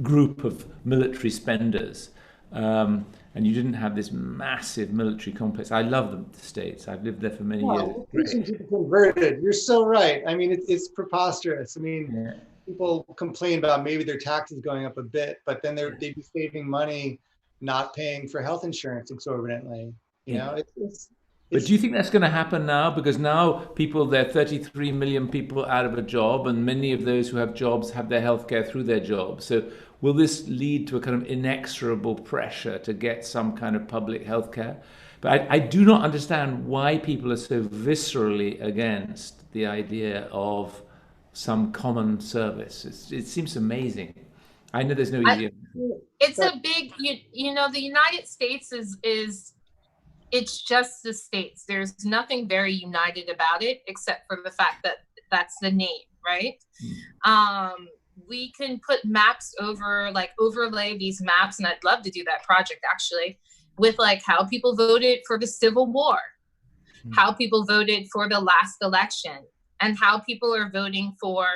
group of military spenders, and you didn't have this massive military complex. I love the States. I've lived there for many years. Preaching to the converted. You're so right. I mean, it's preposterous. I mean, people complain about maybe their taxes going up a bit, but then they'd be saving money not paying for health insurance exorbitantly. You know, But do you think that's going to happen now? Because now there are 33 million people out of a job, and many of those who have jobs have their healthcare through their jobs. So will this lead to a kind of inexorable pressure to get some kind of public healthcare? But I do not understand why people are so viscerally against the idea of some common service. It seems amazing. I know there's no easy. It's a big, you know, the United States is it's just the States. There's nothing very united about it, except for the fact that that's the name, right? We can put maps over, like overlay these maps, and I'd love to do that project actually, with like how people voted for the Civil War, how people voted for the last election, and how people are voting for,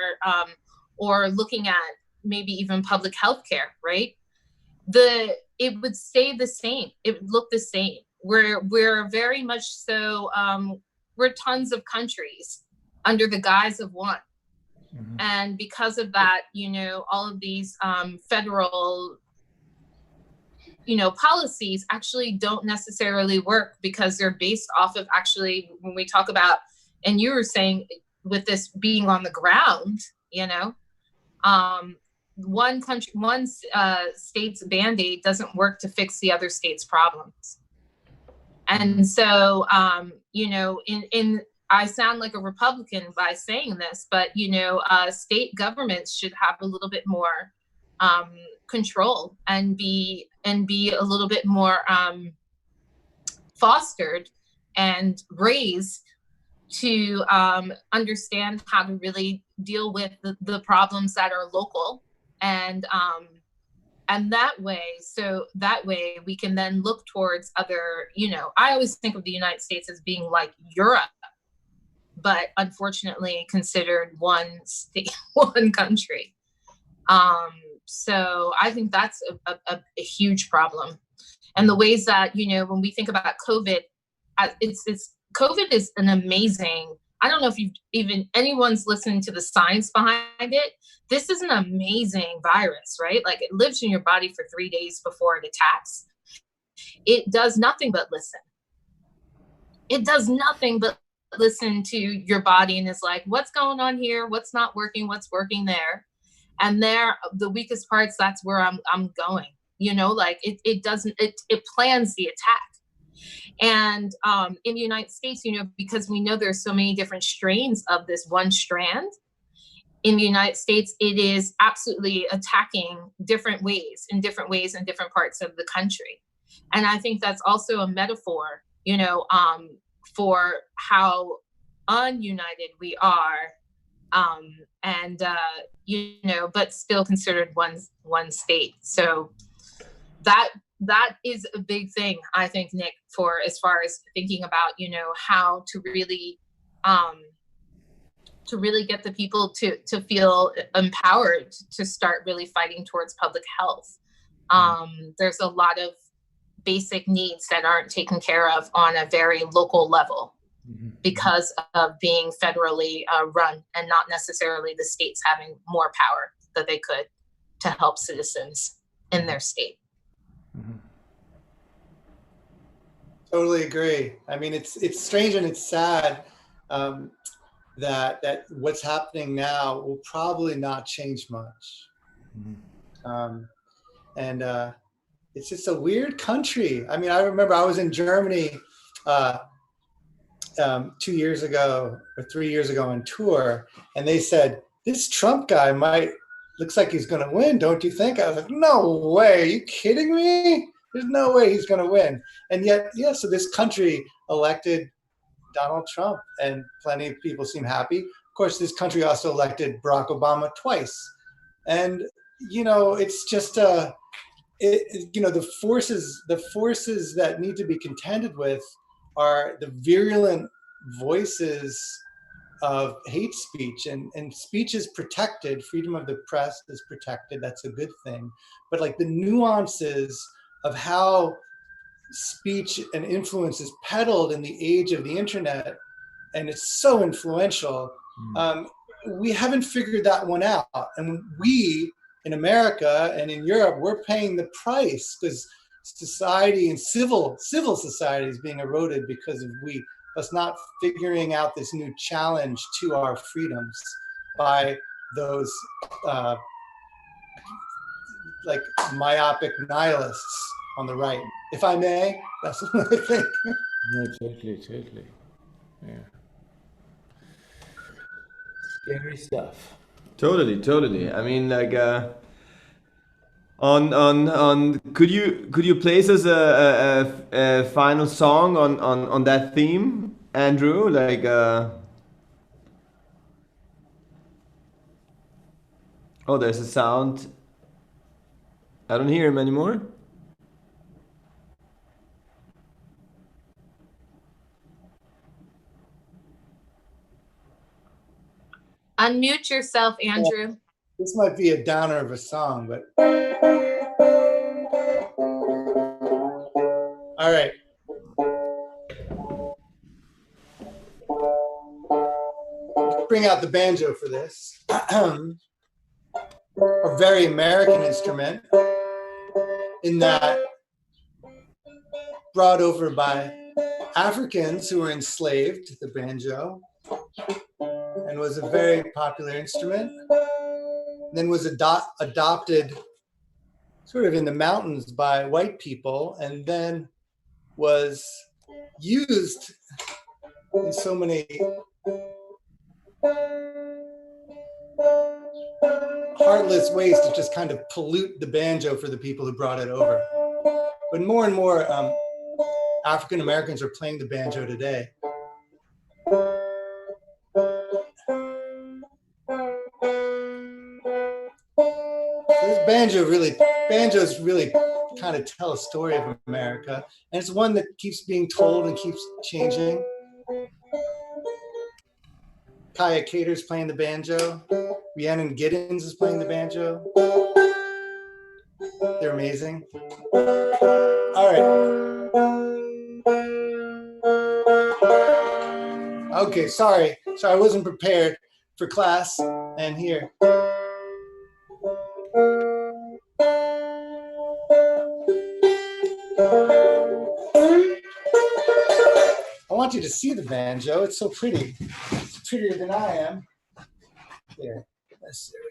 or looking at maybe even public health care, right? It would stay the same. It would look the same. We're very much so, we're tons of countries under the guise of one. And because of that, you know, all of these federal, you know, policies actually don't necessarily work, because they're based off of, actually, when we talk about, and you were saying with this being on the ground, you know, one state's Band-Aid doesn't work to fix the other state's problems. And so, you know, I sound like a Republican by saying this, but, you know, state governments should have a little bit more control and be a little bit more fostered and raised to understand how to really deal with the problems that are local, and that way we can then look towards other, I always think of the United States as being like Europe, but unfortunately considered one state, one country. So I think that's a huge problem. And the ways that, when we think about COVID, COVID is an amazing, I don't know if anyone's listening to the science behind it. This is an amazing virus, right? Like, it lives in your body for 3 days before it attacks. It does nothing but listen. It does nothing but listen to your body and is like, what's going on here? What's not working? What's working there? And the weakest parts, that's where I'm going, like it plans the attack. And in the United States, because we know there's so many different strains of this one strand, in the United States, it is absolutely attacking different ways in different parts of the country. And I think that's also a metaphor, for how ununited we are, but still considered one state. So that is a big thing, I think, Nick, for as far as thinking about, how to really get the people to feel empowered to start really fighting towards public health. There's a lot of basic needs that aren't taken care of on a very local level, because of being federally run, and not necessarily the states having more power that they could to help citizens in their state. Totally agree. I mean, it's strange and it's sad that what's happening now will probably not change much. It's just a weird country. I mean, I remember I was in Germany 2 years ago or 3 years ago on tour, and they said, this Trump guy looks like he's going to win, don't you think? I was like, no way, are you kidding me? There's no way he's going to win. And yet, so this country elected Donald Trump, and plenty of people seem happy. Of course, this country also elected Barack Obama twice. And, it's just, the forces that need to be contended with are the virulent voices of hate speech, and speech is protected. Freedom of the press is protected. That's a good thing. But like the nuances of how speech and influence is peddled in the age of the internet, and it's so influential. We haven't figured that one out. And we in America and in Europe, we're paying the price, because society and civil society is being eroded because of us not figuring out this new challenge to our freedoms by those like myopic nihilists on the right. If I may, that's what I think. No, totally. Yeah. Scary stuff. Totally. I mean, like, could you place us a final song on that theme, Andrew? Like, oh, there's a sound. I don't hear him anymore. Unmute yourself, Andrew. This might be a downer of a song, but all right. Let's bring out the banjo for this. A very American instrument, in that brought over by Africans who were enslaved, the banjo, and was a very popular instrument. Then was adopted sort of in the mountains by white people, and then was used in so many heartless ways to just kind of pollute the banjo for the people who brought it over. But more and more African Americans are playing the banjo today. banjos really kind of tell a story of America, and it's one that keeps being told and keeps changing. Kaya Cater's playing the banjo. Rhiannon Giddens is playing the banjo. They're amazing. All right. Okay, sorry, I wasn't prepared for class. And here. I want you to see the banjo. It's so pretty. It's prettier than I am. Here, there we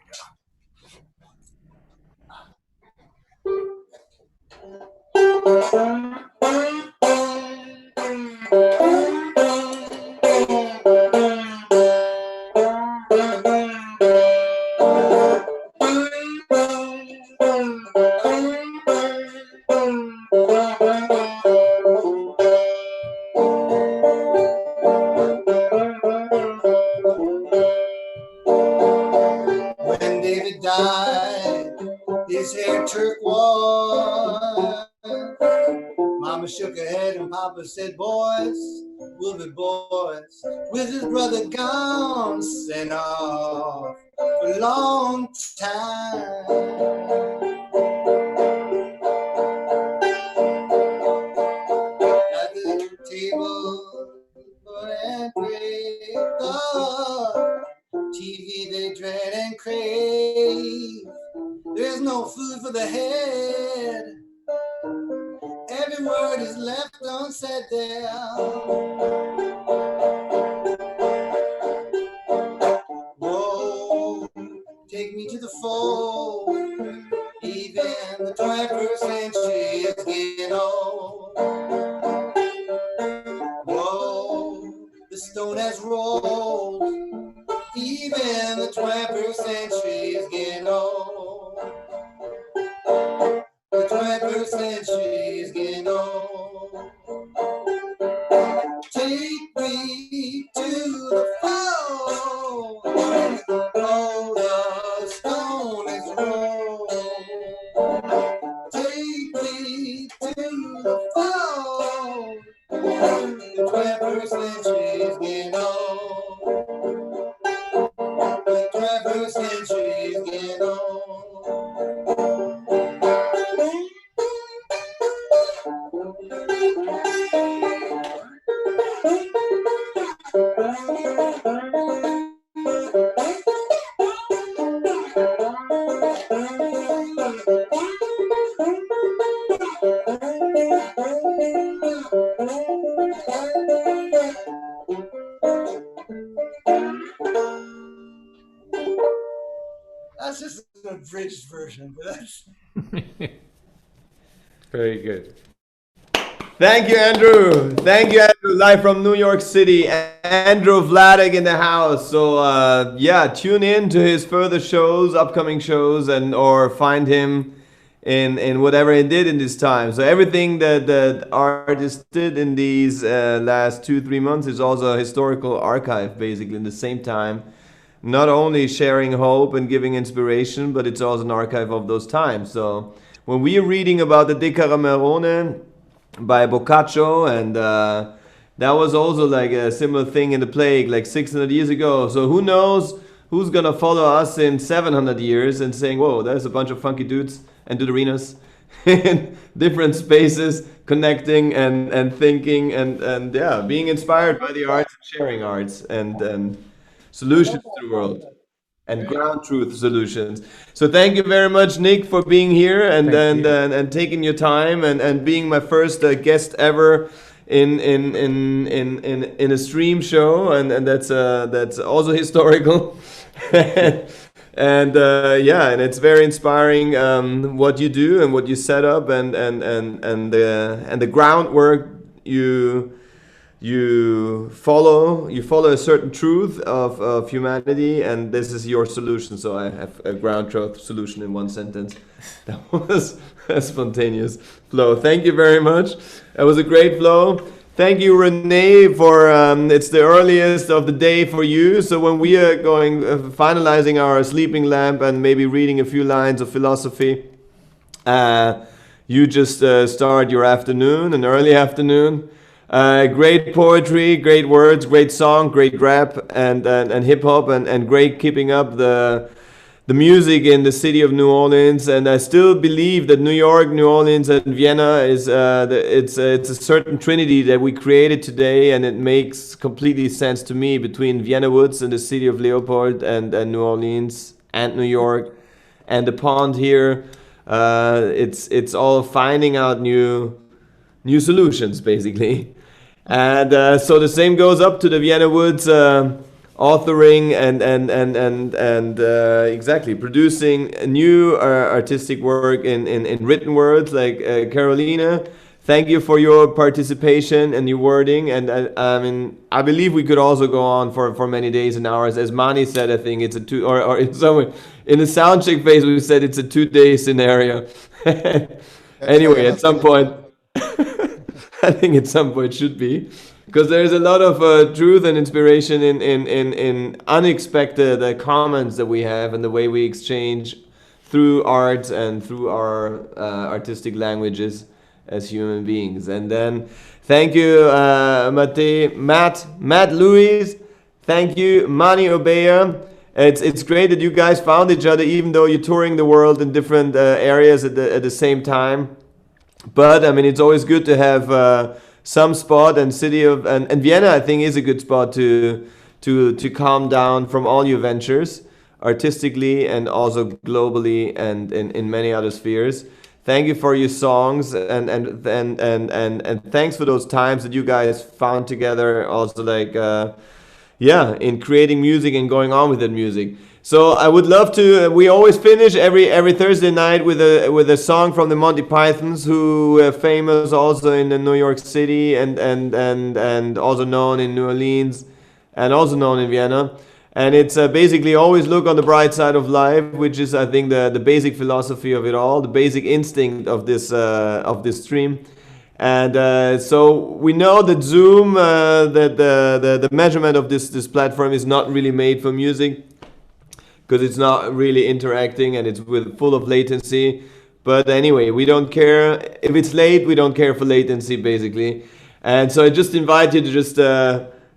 When David died, his hair turquoise. Mama shook her head and Papa said, boys will be boys. With his brother gone, sent off for a long time. At the table and great thought, TV they dread and crave. There's no food for the head. Every word is left unsaid there. Whoa, take me to the fold. Even the 21st century is getting old. Whoa, the stone has rolled. Even the 21st century is getting old. The 21st century is getting old. Take me to the fold. Oh, the stone is rolled. Take me to the fold. The 21st century is getting old. The 21st century is getting old. That's just an abridged version, but that's Very good. Thank you, Andrew. Thank you, Andrew. Live from New York City. Andrew VLADECK in the house. So yeah, tune in to his further shows, upcoming shows, and or find him in whatever he did in this time. So everything that artist did in these last 2-3 months is also a historical archive, basically, in the same time. Not only sharing hope and giving inspiration, but it's also an archive of those times. So when we are reading about the Decamerone by Boccaccio, and that was also like a similar thing in the plague, like 600 years ago. So who knows who's gonna follow us in 700 years and saying, whoa, there's a bunch of funky dudes and duderinas in different spaces, connecting and thinking and yeah, being inspired by the arts and sharing arts and solutions to the world and ground truth solutions. So thank you very much, Nick, for being here and taking your time and being my first guest ever in a stream show, and that's also historical. And yeah, and it's very inspiring what you do and what you set up and the groundwork you follow a certain truth of humanity, and this is your solution. So I have a ground truth solution in one sentence. That was a spontaneous flow. Thank you very much. It was a great flow. thank you, Renee, for it's the earliest of the day for you. So when we are going finalizing our sleeping lamp and maybe reading a few lines of philosophy, you just start your afternoon, an early afternoon. Great poetry, great words, great song, great rap and hip hop, and great keeping up the music in the city of New Orleans. And I still believe that New York, New Orleans, and Vienna is it's a certain trinity that we created today, and it makes completely sense to me between Vienna Woods and the city of Leopold and New Orleans and New York and the pond here. It's all finding out new solutions basically. And so the same goes up to the Vienna Woods authoring and exactly producing new artistic work in written words like Carolina. Thank you for your participation and your wording. And I mean, I believe we could also go on for many days and hours. As Mani said, I think it's a two, or in some way, in the sound check phase, we said it's a 2-day scenario. Anyway, at some point, I think at some point should be. Because there's a lot of truth and inspiration in unexpected comments that we have and the way we exchange through art and through our artistic languages as human beings. And then thank you, Matt Louise. Thank you, Mani OBEYA. It's great that you guys found each other, even though you're touring the world in different areas at the same time. But I mean, it's always good to have some spot, and city of and Vienna I think is a good spot to calm down from all your ventures artistically and also globally and in many other spheres. Thank you for your songs and thanks for those times that you guys found together also, like in creating music and going on with that music. So I would love to. We always finish every Thursday night with a song from the Monty Pythons, who are famous also in New York City and also known in New Orleans and also known in Vienna. And it's basically always look on the bright side of life, which is I think the basic philosophy of it all, the basic instinct of this stream. And so we know that Zoom, that the measurement of this platform is not really made for music, because it's not really interacting and it's full of latency. But anyway, we don't care. If it's late, we don't care for latency, basically. And so I just invite you to just,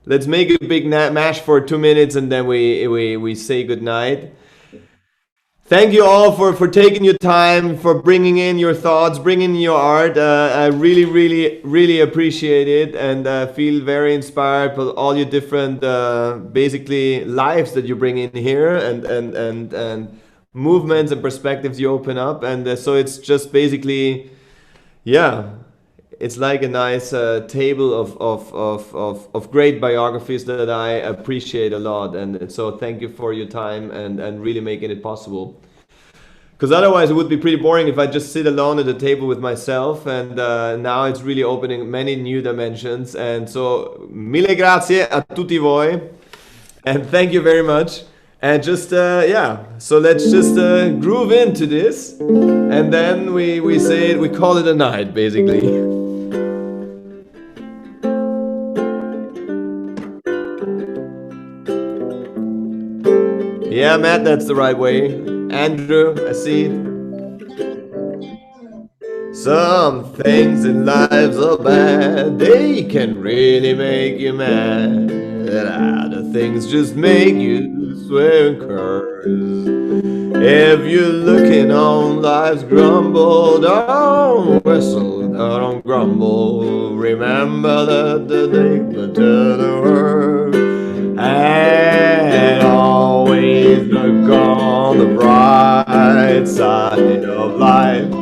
let's make a big mash for 2 minutes and then we say goodnight. Thank you all for taking your time, for bringing in your thoughts, bringing in your art. I really, really, really appreciate it, and feel very inspired by all your different, basically, lives that you bring in here, and movements and perspectives you open up. And so it's just basically, it's like a nice table of great biographies that I appreciate a lot. And so thank you for your time and really making it possible. Because otherwise it would be pretty boring if I just sit alone at the table with myself. And now it's really opening many new dimensions. And so mille grazie a tutti voi. And thank you very much. And just, so let's just groove into this. And then we call it a night, basically. Yeah, Matt, that's the right way. Andrew, I see. Some things in life are bad, they can really make you mad. And other things just make you swear and curse. If you're looking on life's grumble, don't whistle, don't grumble. Remember that the day will turn the world. And always look on the bright side of life.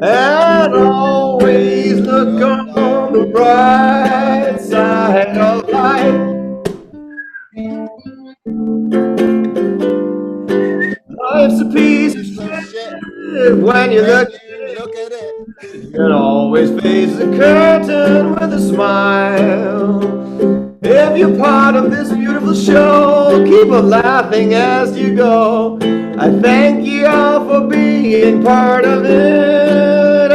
And always look on the bright side of life. Life's a piece of shit when you look at it. You can always face the curtain with a smile. If you're part of this beautiful show, keep on laughing as you go. I thank you all for being part of it.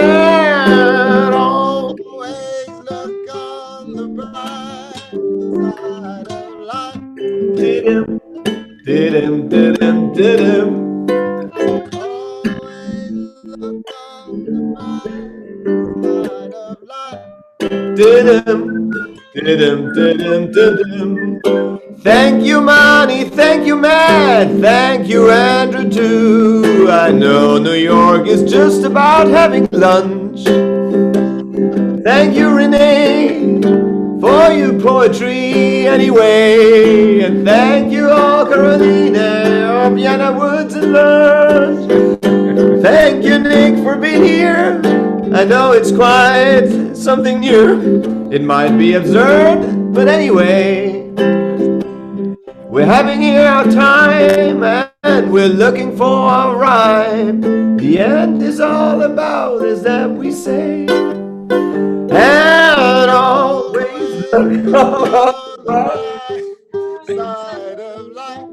Did-em, did-em, did-em. Did-em, did-em, did-em, did-em. Thank you, Money. Thank you, Matt. Thank you, Andrew, too. I know New York is just about having lunch. Thank you, Renee, for your poetry anyway. And thank you all, Carolina, of Vienna Woods and Lunch. Thank you, Nick, for being here. I know it's quite something new. It might be absurd, but anyway. We're having here our time, and we're looking for a rhyme. The end is all about, is that we say, and always look on the right side of life.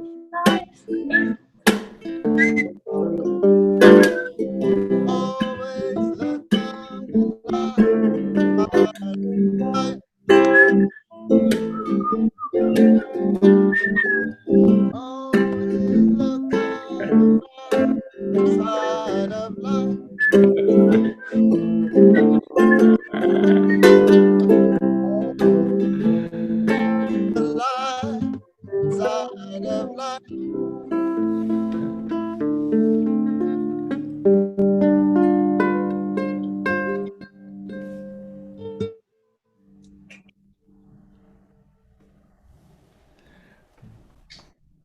Always look on the right side. Side of life. The light side of life.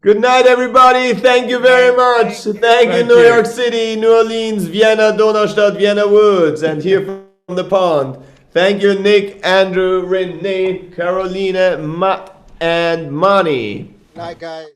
Good night, everybody. Thank you very much. Thank you, New York City, New Orleans, Vienna, Donaustadt, Vienna Woods, and here from the pond. Thank you, Nick, Andrew, Renee, Carolina, Matt, and Money. Night, guys.